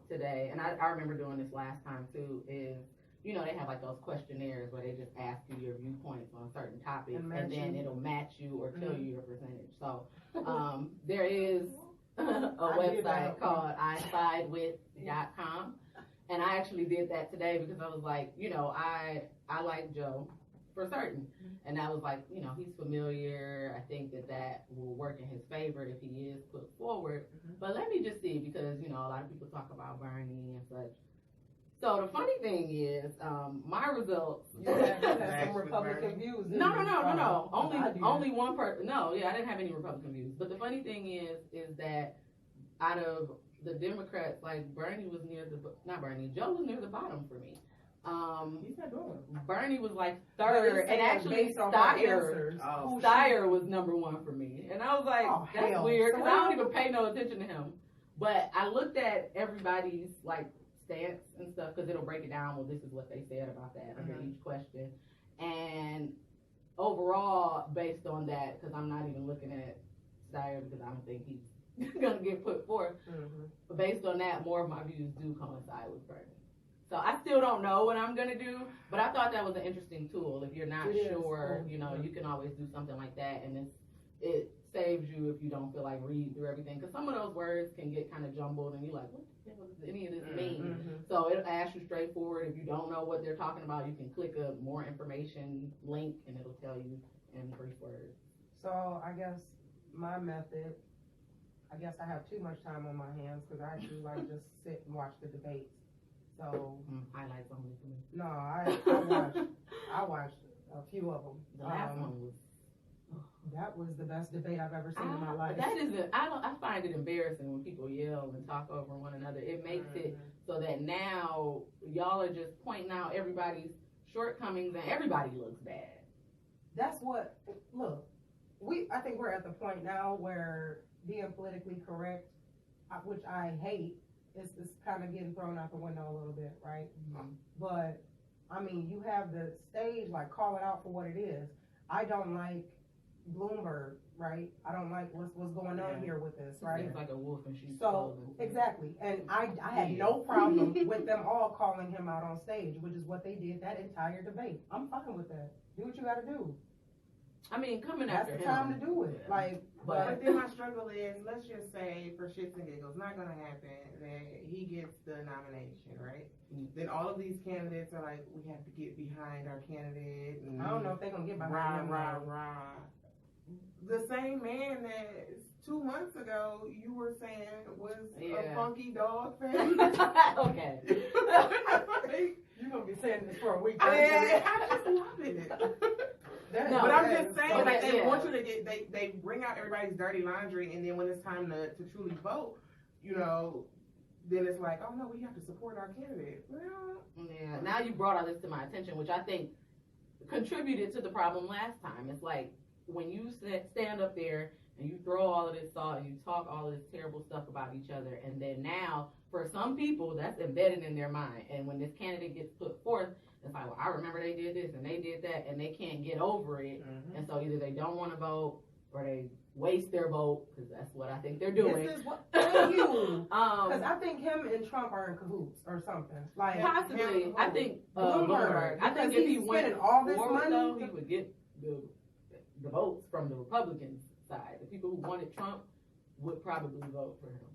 today, and I remember doing this last time too, is, you know, they have like those questionnaires where they just ask you your viewpoints on certain topics And and match then you. it'll match you or tell Mhm. you your percentage. So there is a I did website that. called isidewith.com, and I actually did that today because I was like, you know, I like Joe for certain, and I was like, you know, he's familiar. I think that will work in his favor if he is put forward. But let me just see, because you know a lot of people talk about Bernie and such. So the funny thing is, my results. You had some Match with Republican Bernie. views. didn't No. you? I do. Only one person. No, yeah, I didn't have any Republican views. But the funny thing is that out of the Democrats, like Bernie was Joe was near the bottom for me. He's not doing it. Bernie was like But third, it's and saying actually based on her Steyer answers, Oh. who she- Steyer was number one for me, and I was like, Oh, that's hell. weird, because I So don't even pay no attention to him. But I looked at everybody's like stance and stuff, because it'll break it down. Well, this is what they said about that under each question, and overall, based on that, because I'm not even looking at Steyer because I don't think he's gonna get put forth. But based on that, more of my views do coincide with Bernie. So I still don't know what I'm gonna do, but I thought that was an interesting tool. If you're not It is sure, cool. you know, you can always do something like that, and it saves you if you don't feel like reading through everything. Because some of those words can get kind of jumbled, and you're like, what the hell does any of this mean? So it'll ask you straightforward. If you don't know what they're talking about, you can click a more information link, and it'll tell you in brief words. So I guess my method, I guess I have too much time on my hands because I actually like just sit and watch the debates. So Highlights only for me. no, I watched a few of them. The last one was. That was the best debate I've ever seen in my life. That isn't. I find it embarrassing when people yell and talk over one another. It makes it so that now y'all are just pointing out everybody's shortcomings and everybody looks bad. That's what. Look, I think we're at the point now where being politically correct, which I hate, is kind of getting thrown out the window a little bit, right? But I mean, you have the stage, like, call it out for what it is. I don't like Bloomberg, right? I don't like what's going on here with this, right? It's like a wolf in sheep's So clothing. exactly, and I had no problem with them all calling him out on stage, which is what they did that entire debate. I'm fine with that. Do what you got to do. I mean, coming That's after the him. time to do it. Like, But- But then my struggle is, let's just say, for shits and giggles, not gonna happen, that he gets the nomination, right? Then all of these candidates are like, we have to get behind our candidate. And I don't know if they're gonna get rah, behind him. rah, rah. The same man that 2 months ago you were saying was a Yeah. funky dog fan. Okay. Like, You're gonna be saying this for a week. I just love it. No, But I'm just saying okay, that they yeah. want you to get, they bring out everybody's dirty laundry, and then when it's time to truly vote, you know, then it's like, oh no, we have to support our candidate. Well, Yeah, now you brought all this to my attention, which I think contributed to the problem last time. It's like when you stand up there and you throw all of this salt and you talk all of this terrible stuff about each other, and then now for some people that's embedded in their mind, and when this candidate gets put forth, it's like, well, I remember they did this and they did that, and they can't get over it, and so either they don't want to vote or they waste their vote, because that's what I think they're doing. This is what, thank you. Because Um, I think him and Trump are in cahoots or something. Like, possibly, I think Bloomberg, I think because if he he's went spending all this forward, money though, to- he would get the votes from the Republican side. The people who wanted Trump would probably vote for him.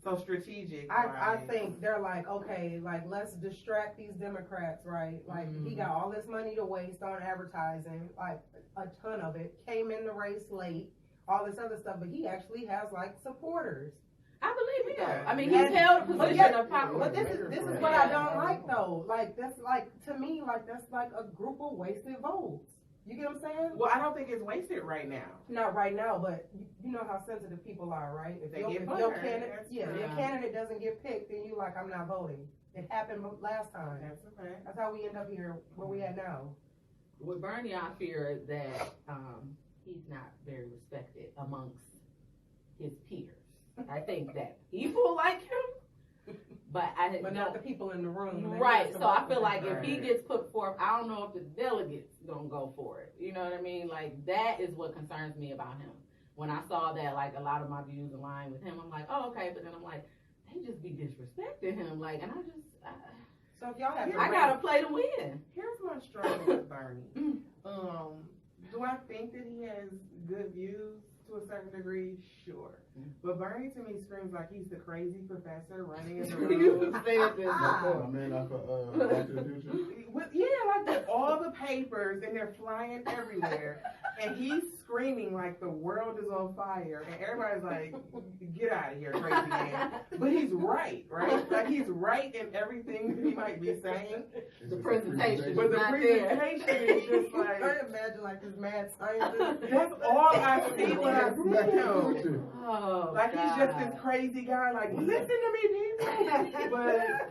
so strategic. I right? think they're like, okay, like let's distract these Democrats, right? Like he got all this money to waste on advertising, like a ton of it. Came in the race late, all this other stuff, but he actually has like supporters. I believe it though. Yeah. I mean, he's And- held a but position yet- of power. But this is what I don't like though. Like that's like to me like that's like a group of wasted votes. You get what I'm saying? Well, I don't think it's wasted right now. Not right now, but you know how sensitive people are, right? If they your, get if voted, your candidate, that's yeah, true. your candidate doesn't get picked, then you like, I'm not voting. It happened last time. That's okay. That's how we end up here where we at now. With Bernie, I fear that he's not very respected amongst his peers. I think that people like him, but I But don't. not the people in the room. They Right, have to so I vote feel for like them. if he gets put forth, I don't know if the delegates gonna go for it. You know what I mean? Like that is what concerns me about him. When I saw that, like a lot of my views align with him, I'm like, oh okay, but then I'm like, they just be disrespecting him, like, and So if y'all have to I gotta play to win. Here's my struggle with Bernie. Mm. Do I think that he has good views to a certain degree? Sure. Mm. But Bernie to me screams like he's the crazy professor running in the You room. said this before. My man off of Back to the Future. With, yeah, like with all the papers and they're flying everywhere. And he's screaming like the world is on fire. And everybody's like, get out of here, crazy man. But he's right? Like he's right in everything that he might be saying. It's The just a presentation. But the Not there. presentation is just like, I imagine like this mad scientist. that's all I see when I Back to the see him. Future. Oh, Like he's just God. this crazy guy, like, listen to me, people. But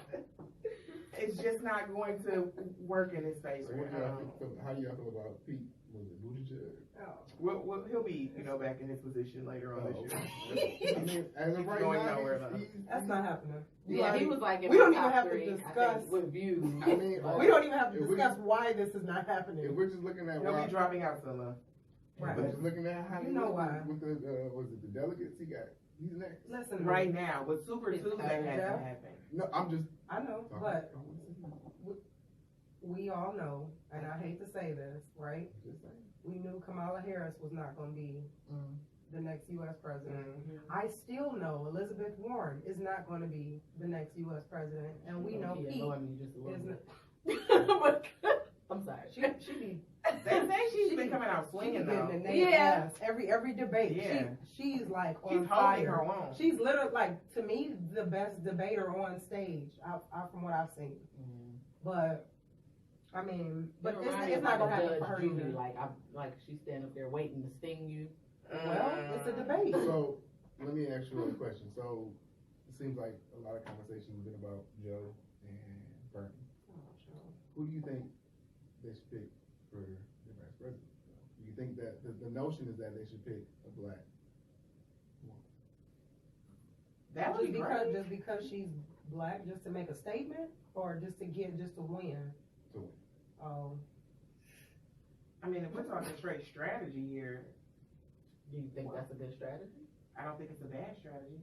it's just not going to work in his So favor. what do y'all feel, how do y'all feel about Pete? Was it Buttigieg? Well, he'll be, back in his position later on this year. I mean, as of He's right going now, nowhere, though. That's not happening. Yeah, he was like in We my don't even top have to three, I discuss- think, with views. I mean, We don't even have to If we discuss why this is not happening. If we're just looking at He'll why, be dropping out soon. Right. but just looking at how You he know was why. with the was it the delegates he got? He's next. Listen, Right now, but Super Tuesday hasn't Yeah. happened. No, I'm just. I know, talking- but I wanna see. we all know, and I hate to say this, right? Just saying. We knew Kamala Harris was not going to be Mm. the next U.S. president. Mm-hmm. I still know Elizabeth Warren is not going to be the next U.S. president, and we know He Pete annoyed me just a little is. bit. I'm sorry. She be They say she's been coming out swinging getting though. the native Yeah. ass every debate. Yeah. She's like She's on holding fire. her own. She's literally like to me the best debater on stage. From what I've seen, Mm. but. I mean, but It remind me it's of not like gonna a happen Judge for her Judy, either. like she's standing up there waiting to sting you. Well, it's a debate. So let me ask you a question. So it seems like a lot of conversations have been about Joe and Bernie. Who do you think they should pick for the vice president? Do you think that the notion is that they should pick a black woman? That was Just because she's black, just to make a statement, or just to win. To win. Oh, I mean, if we're talking straight strategy here, Do you think that's a good strategy? I don't think it's a bad strategy.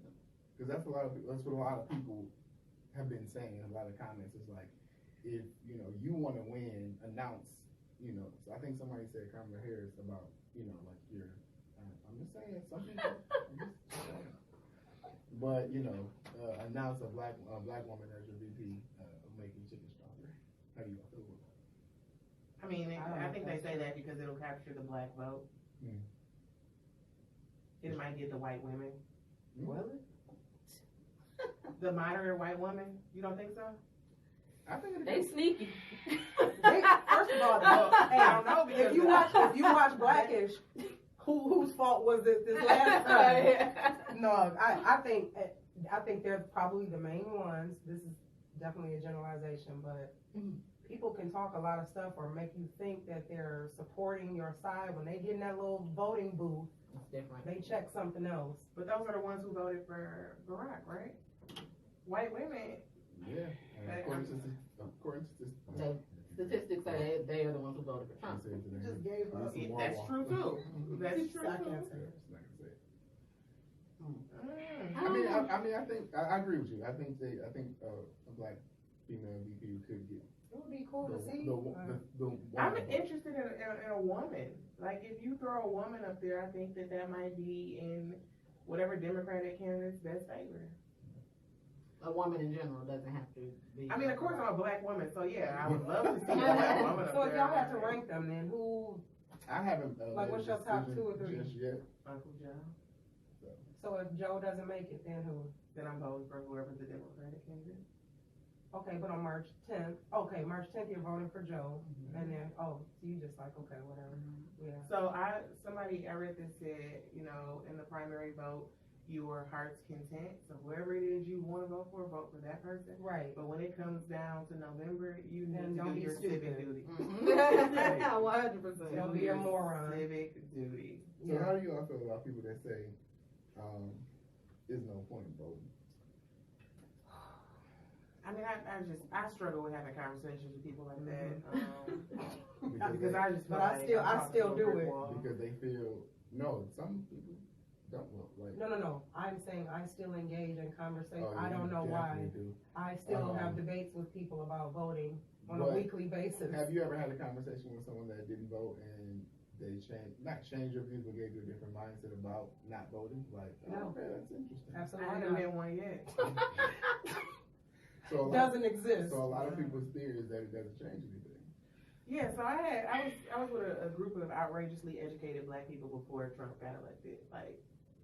Because that's what a lot of people have been saying in a lot of comments. It's like, if you want to win, announce you know, so I think somebody said Kamala Harris about, you know, like I'm just saying, some people, but, you know, announce a black woman as your VP of making chicken stronger. How do you feel about that? I mean, I I think they say that because it'll capture the black vote. Hmm. It might get the white women. Will it? The moderate white woman, you don't think so? I think They sneaky. First of all, hey, I don't know, because if you watch Blackish, whose fault was it this last time? No, I think they're probably the main ones. This is definitely a generalization, but people can talk a lot of stuff or make you think that they're supporting your side when they get in that little voting booth. It's different. They check something else. But those are the ones who voted for Barack, right? White women. Yeah. According to The statistics say they are the ones who voted for Trump. You just gave up. That's true too. That's true I too. can't say it. I mean, I think I agree with you. I think a black female VP could get. It would be cool to see. I'm interested in a woman. Like, if you throw a woman up there, I think that might be in whatever Democratic candidate's best favor. A woman in general doesn't have to be. I mean, of course, I'm a black woman, so yeah, I would love to see a black woman up So there. if y'all had to rank them, then who? I haven't. Like, what's your top decision 2 or 3? Just yet. Uncle Joe. So if Joe doesn't make it, then who? Then I'm voting for whoever the Democratic candidate. Okay, but on March 10th, March 10th you're voting for Joe, and then, so you just like, okay, whatever, yeah. So I read this said, you know, in the primary vote, your heart's content. So whoever it is you want to vote for that person. Right. But when it comes down to November, you Then need to don't do be your stupid. civic duty. 100%. Don't be a moron. Civic duty. So how do you all feel about people that say, there's no point in voting? I mean, I struggle with having conversations with people like that, because I just feel But like I still do it. Because they feel, no, some people don't vote. Like, No, I'm saying I still engage in conversation. oh, I don't know you why. definitely do. I still have debates with people about voting on a But weekly basis. Have you ever had a conversation with someone that didn't vote and they not changed your views, but gave you a different mindset about not voting? Like, No. okay, that's interesting. I Absolutely haven't not. been one yet. So Doesn't exist. So a lot of people's theory is that it doesn't change anything. Yeah, so I was with a group of outrageously educated black people before Trump got elected. Like,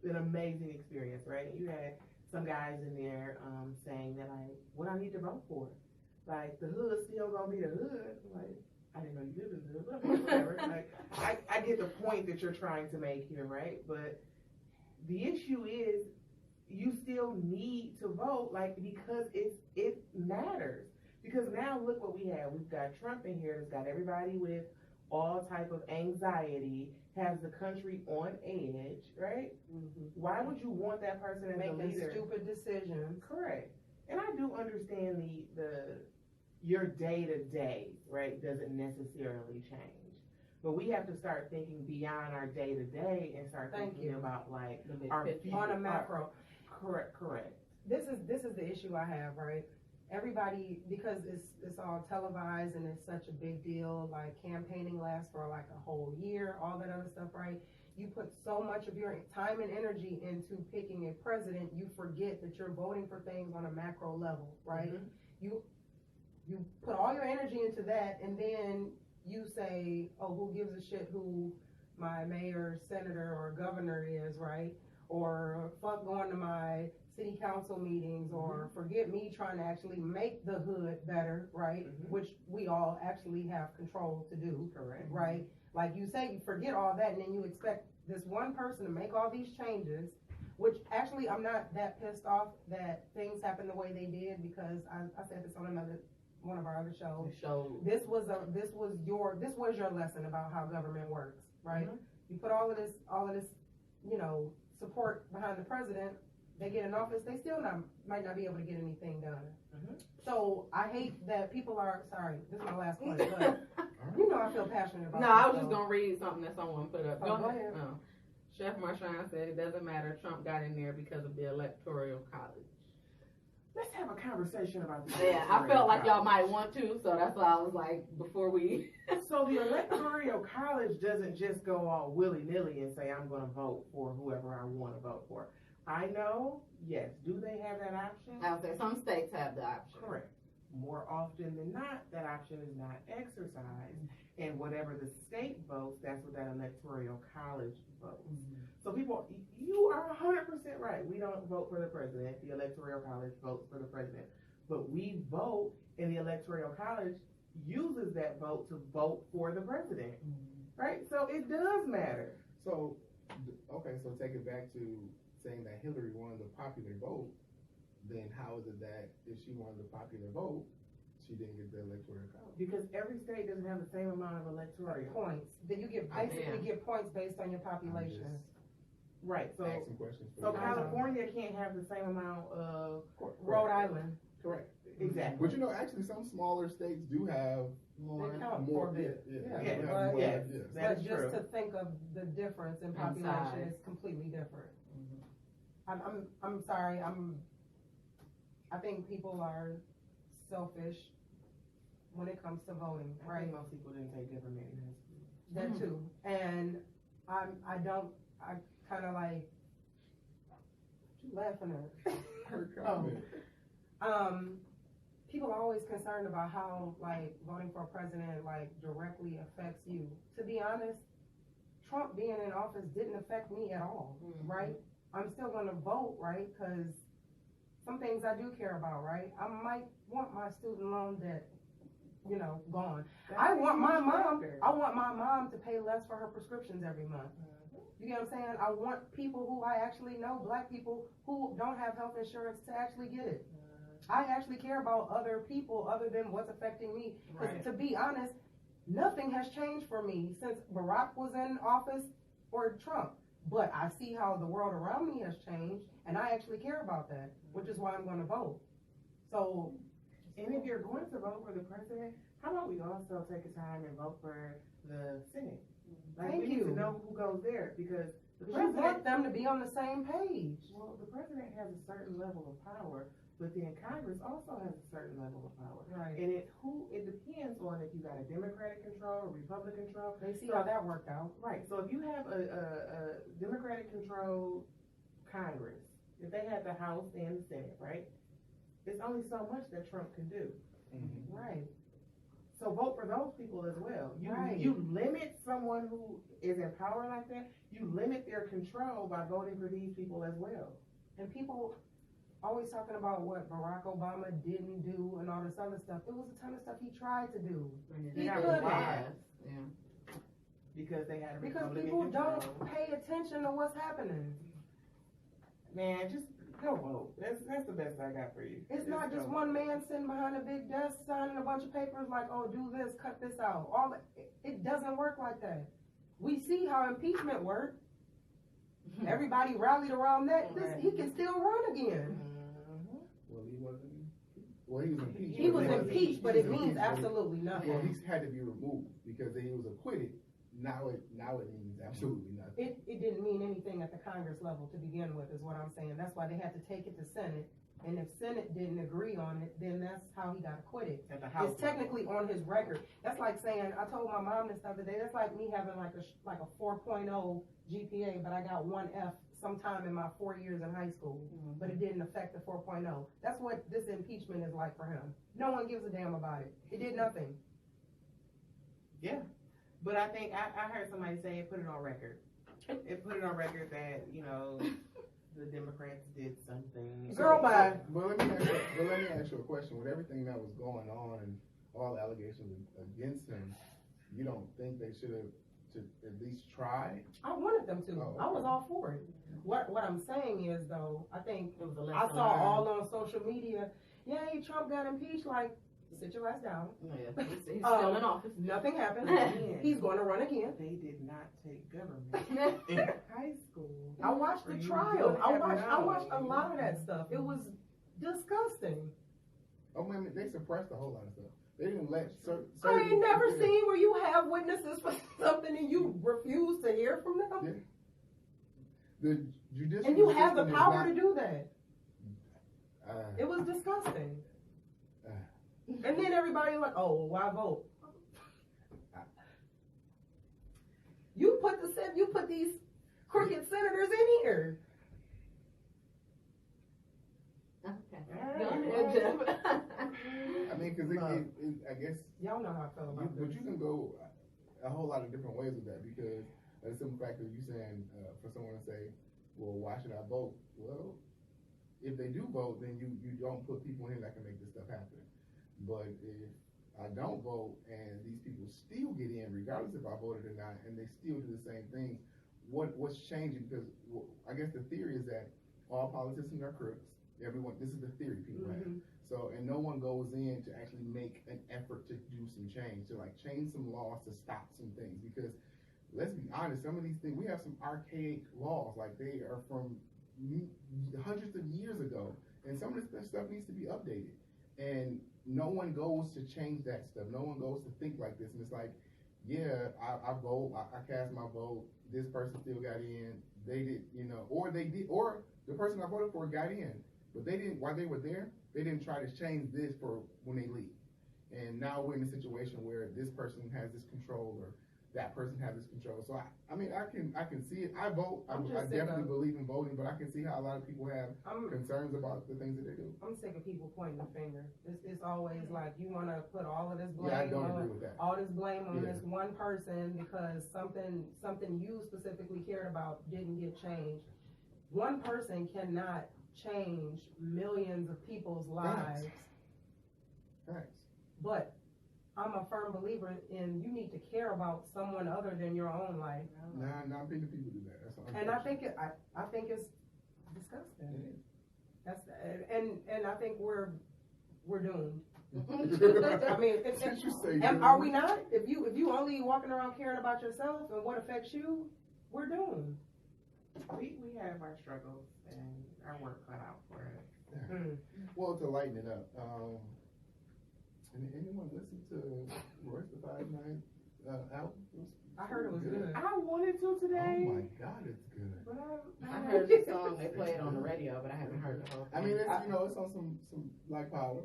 an amazing experience, right? You had some guys in there saying that, like, what I need to vote for. Like, the hood's still gonna be the hood. Like, I didn't know you lived in the hood, but whatever. Like, I get the point that you're trying to make here, right? But the issue is, you still need to vote, like, because it matters. Because now look what we have. We've got Trump in here that's got everybody with all type of anxiety, has the country on edge, right? Mhm. Why would you want that person as a Making leader? stupid decisions. Correct. And I do understand your day to day, right, doesn't necessarily change. But we have to start thinking beyond our day to day and start thinking about, like, The big our picture. On a macro. Correct. This is the issue I have, right? Everybody, because it's all televised and it's such a big deal, like campaigning lasts for like a whole year, all that other stuff, right? You put so much of your time and energy into picking a president, you forget that you're voting for things on a macro level, right? Mm-hmm. You put all your energy into that, and then you say, oh, who gives a shit who my mayor, senator, or governor is, right? Or fuck going to my city council meetings, or forget me trying to actually make the hood better, right? Which we all actually have control to do, Correct. right? Like you say, you forget all that, and then you expect this one person to make all these changes, which actually I'm not that pissed off that things happened the way they did, because I said this on one of our other shows. This was your lesson about how government works, right? You put all of this, you know, support behind the president. They get in office, they still might not be able to get anything done. So I hate that people are, sorry, this is my last point, but you know I feel passionate about No, this, I was so. just gonna read something that someone put up. Oh, go ahead. Oh. Chef Marchand said it doesn't matter. Trump got in there because of the electoral college. let's have a conversation about this. Yeah, I felt like y'all might want to, so that's why I was like, before we. So the electoral college doesn't just go all willy-nilly and say, I'm gonna vote for whoever I wanna vote for. I know, yes, do they have that option? I would say some states have the option. Correct. More often than not, that option is not exercised, and whatever the state votes, that's what that electoral college votes. So people, you are 100% right. We don't vote for the president. The electoral college votes for the president, but we vote, and the electoral college uses that vote to vote for the president, right? So it does matter. So, okay, so take it back to saying that Hillary won the popular vote. Then how is it that if she won the popular vote, she didn't get the electoral college? Because every state doesn't have the same amount of electoral. Points. Then you get basically get points based on your population. Right. So, Asking questions. so you. California can't have the same amount of Rhode Island. Correct. exactly. But you know, actually, some smaller states do have More. They count more. for a bit. Yeah, Yeah, they have but- more, yes. yes. That But is just true. to think of the difference in In population size. is completely different. I'm sorry, I think people are selfish when it comes to voting, I right? think most people didn't take government in high school. That too. And I kind of like, what you laughing at? Her comment. People are always concerned about how, like, voting for a president, like, directly affects you. To be honest, Trump being in office didn't affect me at all, right? I'm still gonna vote, right? Because some things I do care about, right? I might want my student loan debt, gone. I want my mom to pay less for her prescriptions every month. You get what I'm saying? I want people who I actually know, black people who don't have health insurance, to actually get it. I actually care about other people other than what's affecting me. Because Right. to be honest, nothing has changed for me since Barack was in office or Trump. But I see how the world around me has changed, and I actually care about that, which is why I'm going to vote. So, And if you're going to vote for the president, how about we also take a time and vote for the Senate? Like, Thank we need you. to know who goes there, because the you want president, them to be on the same page. well, the president has a certain level of power, but then Congress also has a certain level of power. Right. And it depends on if you got a Democratic control or Republican control. They see how that worked out. Right, so if you have a Democratic controlled Congress, if they have the House and the Senate, right? It's only so much that Trump can do. Mhm. Right. So vote for those people as well. Right. You limit someone who is in power like that, you limit their control by voting for these people as well. And people always talking about what Barack Obama didn't do and all this other stuff. There was a ton of stuff he tried to do. He got could why? have. Yeah. Because they had a Because Republican people control. don't pay attention to what's happening. Man, just go vote. That's the best I got for you. It's not just go one vote. man sitting behind a big desk signing a bunch of papers like, oh, do this, cut this out. It doesn't work like that. We see how impeachment worked. Everybody rallied around that. He can still run again. Mhm. Well, he wasn't. Well, he was impeached. He was wasn't- impeached, but he it was means impeached, but absolutely nothing. Well, he had to be removed because he was acquitted. Now it means absolutely nothing. It didn't mean anything at the Congress level to begin with, is what I'm saying. That's why they had to take it to Senate. And if Senate didn't agree on it, then that's how he got acquitted. At the House It's technically on his record. That's like saying, I told my mom this the other day, that's like me having like a 4.0 GPA, but I got 1 F sometime in my 4 years in high school, but it didn't affect the 4.0. That's what this impeachment is like for him. No one gives a damn about it. It did nothing. Yeah, but I think I heard somebody say it put it on record. It put it on record that the Democrats did something. Girl, bye. But let me ask you a question. With everything that was going on and all the allegations against him, you don't think they should have to at least try? I wanted them to. Oh, I was okay. all for it. What I'm saying is, though, I think It was a I lesson saw learned. all on social media, yay, Trump got impeached. Like, sit your ass down. Yeah, he's still in office. Nothing happened. Again. He's going to run again. They did not take government in high school. I watched the You trial. don't I have watched a knowledge. lot of that stuff. It was disgusting. Oh man, they suppressed a whole lot of stuff. They didn't let certain. I ain't never seen where you have witnesses for something and you refuse to hear from them. Yeah. The judicial And you have the system is power not- to do that. It was disgusting. Uh. And then everybody was like, oh, why vote? You put these crooked senators in here. Okay. Go ahead, Jeff. I mean, because I guess Y'all know how I feel about but this. you can go a whole lot of different ways with that, because the simple fact of you saying for someone to say, well, why should I vote? Well, if they do vote, then you don't put people in that can make this stuff happen. But if I don't vote and these people still get in, regardless if I voted or not, and they still do the same thing, what's changing? Because I guess the theory is that all politicians are crooks. Everyone, this is the theory people have. So, and no one goes in to actually make an effort to do some change, to like change some laws to stop some things. Because let's be honest, some of these things, we have some archaic laws, like they are from hundreds of years ago, and some of this stuff needs to be updated. And no one goes to change that stuff. No one goes to think like this. And it's like, yeah, I vote, I cast my vote. This person still got in. They did, or the person I voted for got in, but they didn't. While they were there, they didn't try to change this for when they leave. And now we're in a situation where this person has this control, or that person has this control. So I mean, I can see it. I vote. I definitely believe in voting, but I can see how a lot of people have concerns about the things that they do. I'm sick of people pointing the finger. It's always like you want to put all of this blame. Yeah, I don't agree with that. All this blame on this one person because something you specifically cared about didn't get changed. One person cannot change millions of people's lives. Thanks. But I'm a firm believer in you need to care about someone other than your own life. Nah, not many people do that. That's And I think it's disgusting. It is. That's and I think we're doomed. I mean, Since you say and are we not? If you only walking around caring about yourself and what affects you, we're doomed. We have our struggles and our work cut out for it. Yeah. Well, to lighten it up, anyone listen to Royce the 5'9" album? I heard it was good. I wanted to today. Oh my God, it's good. But I heard the song they played on the radio, but I haven't heard the whole thing. I mean, it's it's on some Black Power,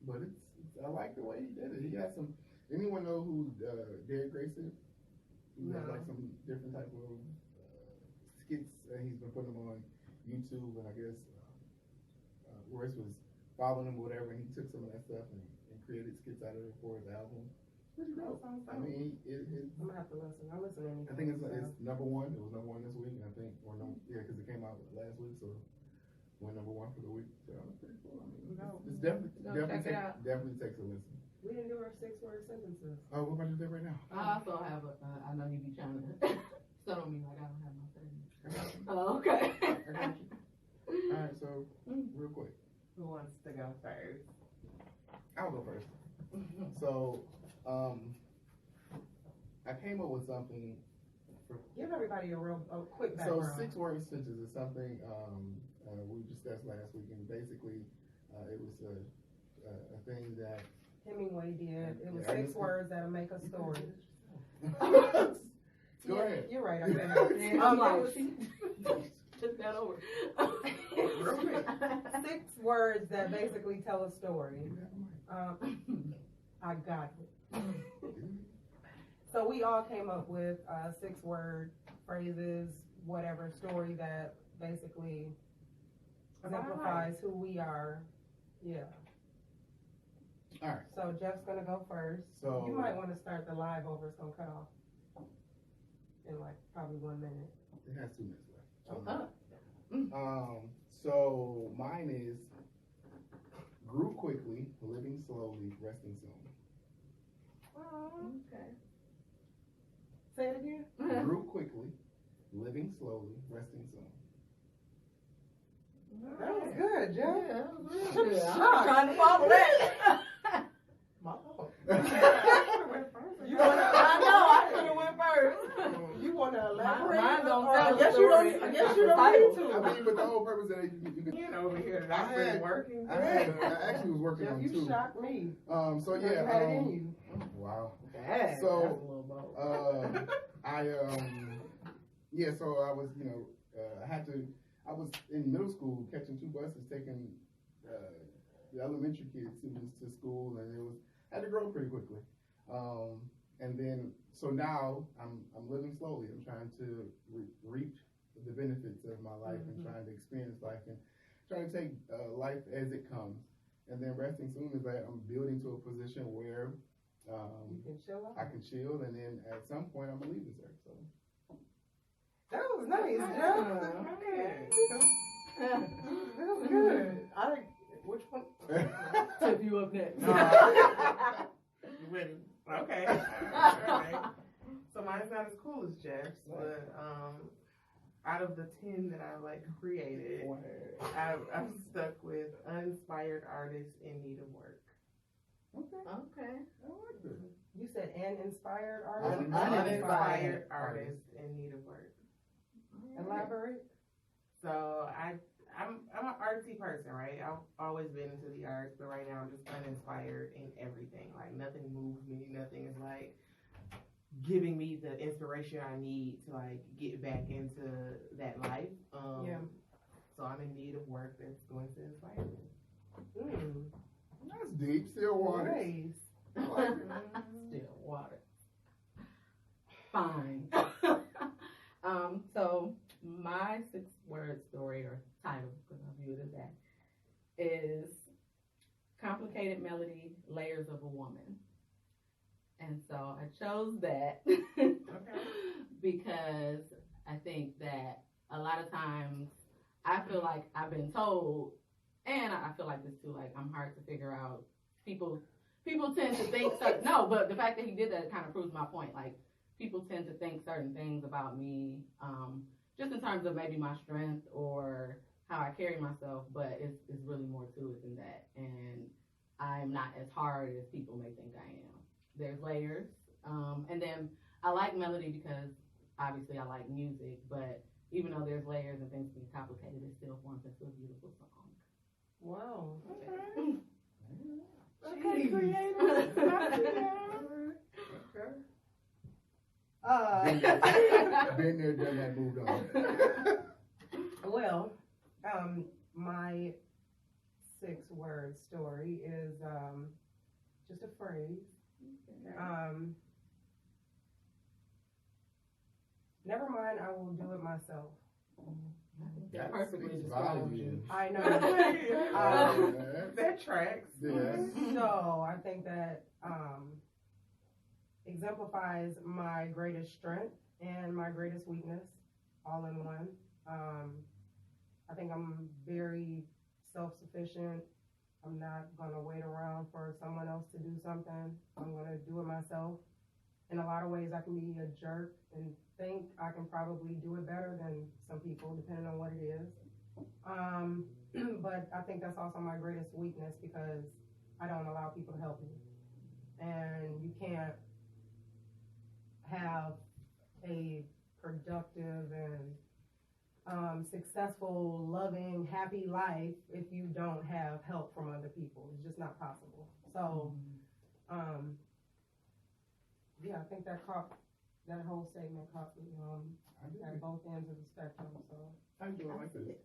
but it's I like the way he did it. He has some. Anyone know who Derek Grace is? He has like some different type of skits. He's been putting them on YouTube, and I guess Royce was following him or whatever, and he took some of that stuff and created skits out of it for his album. Pretty dope. I mean, I'm gonna have to listen. I listen to anything. I think it's number one. It was number one this week, and I think, because it came out last week, so went number one for the week. So it's pretty cool. I mean, it's definitely takes a listen. We didn't do our 6-word sentences. Oh, what about you there right now? I also have I know you be trying to stun me like I don't have my thing. I got you. Oh, okay. I got you. All right, so real quick, who wants to go first? I'll go first. So, I came up with something. Give everybody a quick background. So 6-word sentences is something we discussed last week, and basically it was a thing that Hemingway did. It was 6 words that'll make a story. Go ahead. You're right. I can't. I'm like, took that over. 6 words that basically tell a story. I got it. So we all came up with 6-word phrases, whatever story that basically exemplifies who we are. Yeah. All right. So Jeff's gonna go first. So you might want to start the live over. It's gonna cut off in like probably 1 minute. It has 2 minutes left. So mine is grew quickly, living slowly, resting soon. Okay. Say it again. Grew quickly, living slowly, resting soon. That was good, Jeff. Yeah, that was real good. I'm trying to follow that. You wanna? I know. I should have went first. You wanna elaborate? Mine don't Or tell I guess the you story. don't. I guess you don't need to. I mean, but the whole purpose that you could. You over here that I've been working. I actually was working Jeff, on you 2. shocked me. So You yeah. had it in you. Wow. That's a So, little bold. So I was, I was in middle school catching 2 buses taking the elementary kids students to school, and had to grow pretty quickly. And then so now I'm living slowly. I'm trying to reap the benefits of my life and trying to experience life and trying to take life as it comes. And then resting soon is that I'm building to a position where You can chill out. I can chill, and then at some point I'm gonna leave this earth. So That was nice, Joe. That was good. Which one? Tip you up next. You ready? Okay. Alright. So mine's not as cool as Jeff's, but out of the 10 that I like created, I'm stuck with uninspired artists in need of work. Okay, Okay. I like this. You said an inspired artist? Uninspired artists in need of work. Elaborate. So I'm an artsy person, right? I've always been into the arts, but right now I'm just uninspired in everything. Like nothing moves me. Nothing is like giving me the inspiration I need to like get back into that life. Yeah. So I'm in need of work that's going to inspire me. That's deep. Still water. Nice. I like it. Still water. Fine. So my 6-word story or title, because I view it as that, is Complicated Melody, Layers of a Woman. And so I chose that because I think that a lot of times I feel like I've been told, and I feel like this too, like I'm hard to figure out. People tend to think no, but the fact that he did that kind of proves my point. Like people tend to think certain things about me, just in terms of maybe my strength or how I carry myself, but it's really more to it than that. And I'm not as hard as people may think I am. There's layers. And then I like melody because obviously I like music, but even though there's layers and things being complicated, it still forms into a beautiful song. Wow. Okay, creative. Been there, done that, moved on. Well, my 6-word story is just a phrase. Never mind, I will do it myself. That perfectly speaks describes volumes. you. I know. That tracks. Yes. So I think that exemplifies my greatest strength and my greatest weakness all in one. I think I'm very self-sufficient. I'm not going to wait around for someone else to do something. I'm going to do it myself. In a lot of ways, I can be a jerk and think I can probably do it better than some people, depending on what it is. But I think that's also my greatest weakness because I don't allow people to help me. And you can't have a productive and successful, loving, happy life if you don't have help from other people. It's just not possible. So, yeah, I think that whole statement caught me at both ends of the spectrum. So I do like this.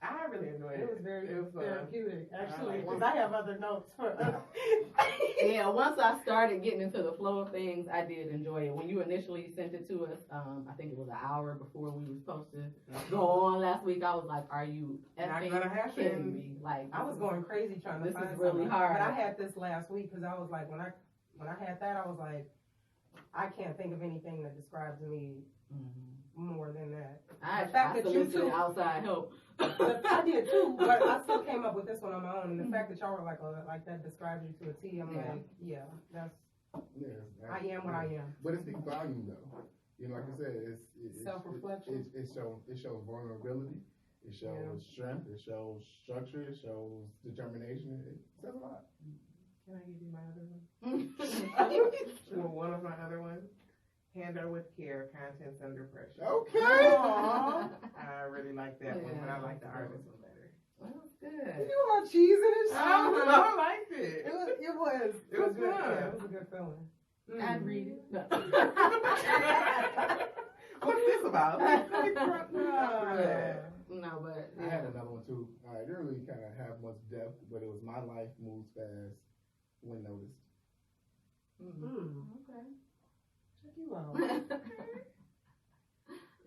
I really enjoyed it. it was very therapeutic, actually, like because it. I have other notes for Yeah, once I started getting into the flow of things, I did enjoy it. When you initially sent it to us, I think it was an hour before we were supposed to go on last week, I was like, are you Not effing gonna happen. kidding me? Like, I was going crazy trying to This find is really something. hard. But I had this last week because I was like, when I had that, I was like, I can't think of anything that describes me more than that. I The fact that you solicited two- outside help. I did too, but I still came up with this one on my own. And the fact that y'all were like that describes you to a T, I'm like, yeah, that's, Yes. I am what I am. But it speaks volume though. You know, like I said, it's Self-reflection. It shows vulnerability. It shows strength. It shows structure. It shows determination. It says a lot. Can I give you my other one? Well, one of my other ones. Handle with care, contents under pressure. Okay. Aww. I really like that one, but I like the artist one better. Well, good. You are cheesing and shit. I liked it. It was It was good. fun. Yeah, it was a good feeling. I'd read it. No. What's this about? No, know, but I had another one too. I didn't really kind of have much depth, but it was my life moves fast when noticed. Okay. Check you out.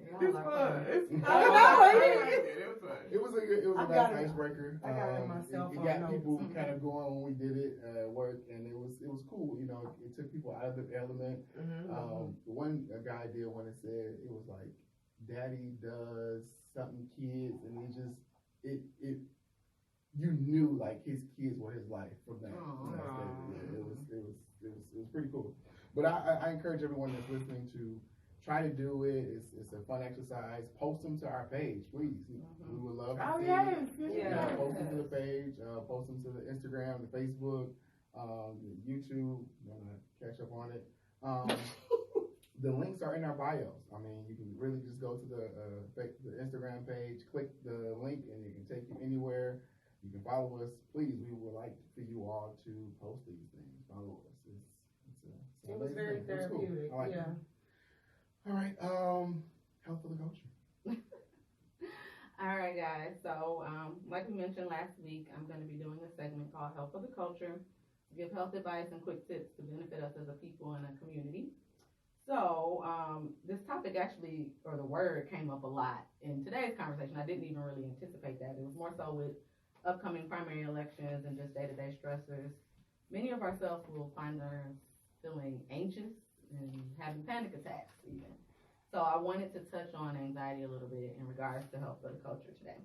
It's fun. It's fun. I know, It was fun. It was a I nice got it. icebreaker. I got it myself It on got notes. people kind of going when we did it at work, and it was cool. You know, it took people out of the element. The one a guy did when it said it was like, "Daddy does something, kids," and you knew like his kids were his life from that. From that statement. Yeah, it was pretty cool. But I encourage everyone that's listening to try to do it. It's a fun exercise. Post them to our page, please. We would love to see. Yeah. Post them to the page. Post them to the Instagram, the Facebook, the YouTube. I'm gonna catch up on it. The links are in our bios. I mean, you can really just go to the Instagram page, click the link, and it can take you anywhere. You can follow us. Please, we would like for you all to post these things. Follow us. It was very therapeutic. Cool. I like yeah. it. All right. Health for the culture. All right, guys. So, like we mentioned last week, I'm going to be doing a segment called Health for the Culture. Give health advice and quick tips to benefit us as a people and a community. So, this topic actually, or the word, came up a lot in today's conversation. I didn't even really anticipate that. It was more so with upcoming primary elections and just day-to-day stressors. Many of ourselves will find ourselves feeling anxious and having panic attacks even. So I wanted to touch on anxiety a little bit in regards to health for the culture today.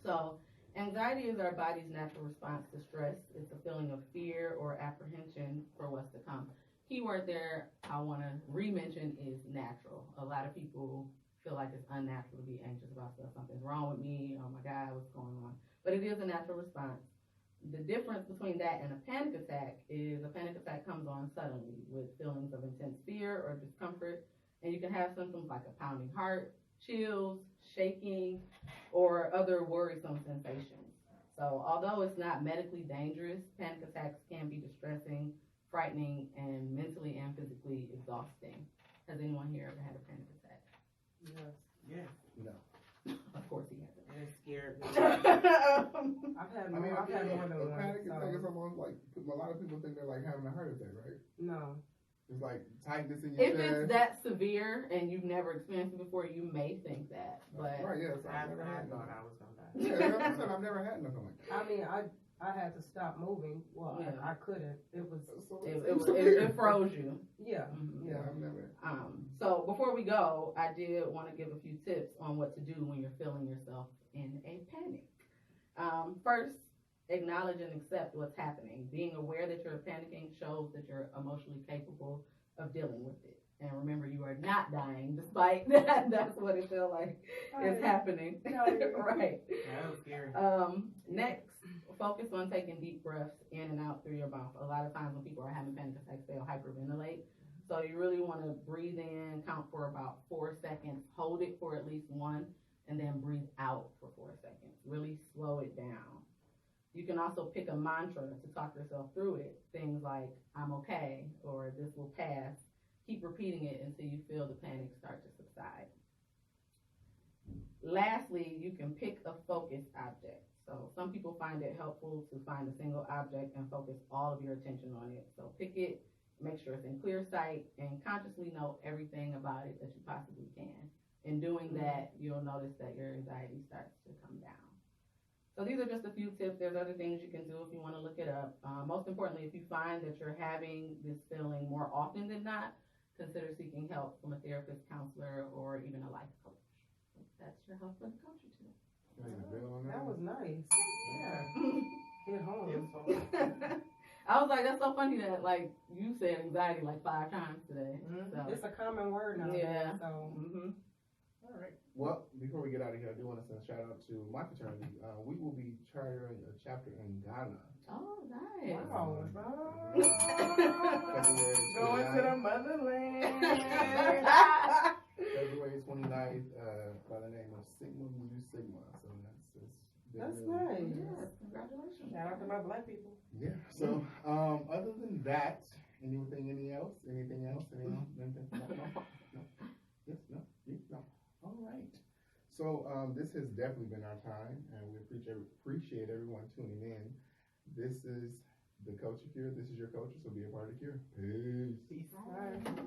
So anxiety is our body's natural response to stress. It's a feeling of fear or apprehension for what's to come. Keyword there I want to re-mention is natural. A lot of people feel like it's unnatural to be anxious about stuff. Something's wrong with me. Oh my God, what's going on? But it is a natural response. The difference between that and a panic attack is a panic attack comes on suddenly with feelings of intense fear or discomfort, and you can have symptoms like a pounding heart, chills, shaking, or other worrisome sensations. So although it's not medically dangerous, panic attacks can be distressing, frightening, and mentally and physically exhausting. Has anyone here ever had a panic attack? Yes. Yeah. No. Of course he hasn't. And it's scared. I've had I mean, more than one. a panic attack is So. almost like a lot of people think they're like having a heart attack, right? No. It's like tightness in your If chest. it's that severe and you've never experienced it before, you may think that. But Right, yes. I I've never had thought none. I was gonna die. Yeah, that's what I said. I've never had nothing like that. I mean, I had to stop moving. Well, Yeah. I couldn't. It was, So it froze you. yeah. Mhm. Yeah, I've never. So before we go, I did want to give a few tips on what to do when you're feeling yourself in a panic. First, acknowledge and accept what's happening. Being aware that you're panicking shows that you're emotionally capable of dealing with it. And remember, you are not dying, despite that. That's what it feels like is happening. Right. That was scary. Next, focus on taking deep breaths in and out through your mouth. A lot of times when people are having panic attacks, they'll hyperventilate. So you really want to breathe in, count for about 4 seconds, hold it for at least 1, and then breathe out for 4 seconds. Really slow it down. You can also pick a mantra to talk yourself through it. Things like, I'm okay, or this will pass. Keep repeating it until you feel the panic start to subside. Lastly, you can pick a focused object. So some people find it helpful to find a single object and focus all of your attention on it. So pick it, make sure it's in clear sight, and consciously note everything about it that you possibly can. In doing that, you'll notice that your anxiety starts to come down. So these are just a few tips. There's other things you can do if you want to look it up. Most importantly, if you find that you're having this feeling more often than not, consider seeking help from a therapist, counselor, or even a life coach. That's your health for the culture today. That was nice. Yeah. Hit home. It's fun. I was like, that's so funny that like you said anxiety like 5 times today. Mhm. So. It's a common word now. Yeah. So. All right. Well, before we get out of here, I do want to send a shout out to my fraternity. We will be chartering a chapter in Ghana. Oh, nice. Wow. February Going to 29th. the motherland. February 29th, by the name of Sigma Mu Sigma. So That's really, nice. Yes, congratulations. Shout out to my black people. Yeah. So, other than that, anything else? Anything else? No? Yes, no? No? All right. So, this has definitely been our time, and we appreciate everyone tuning in. This is the Culture Cure. This is your culture, so be a part of the cure. Peace. Peace. Bye.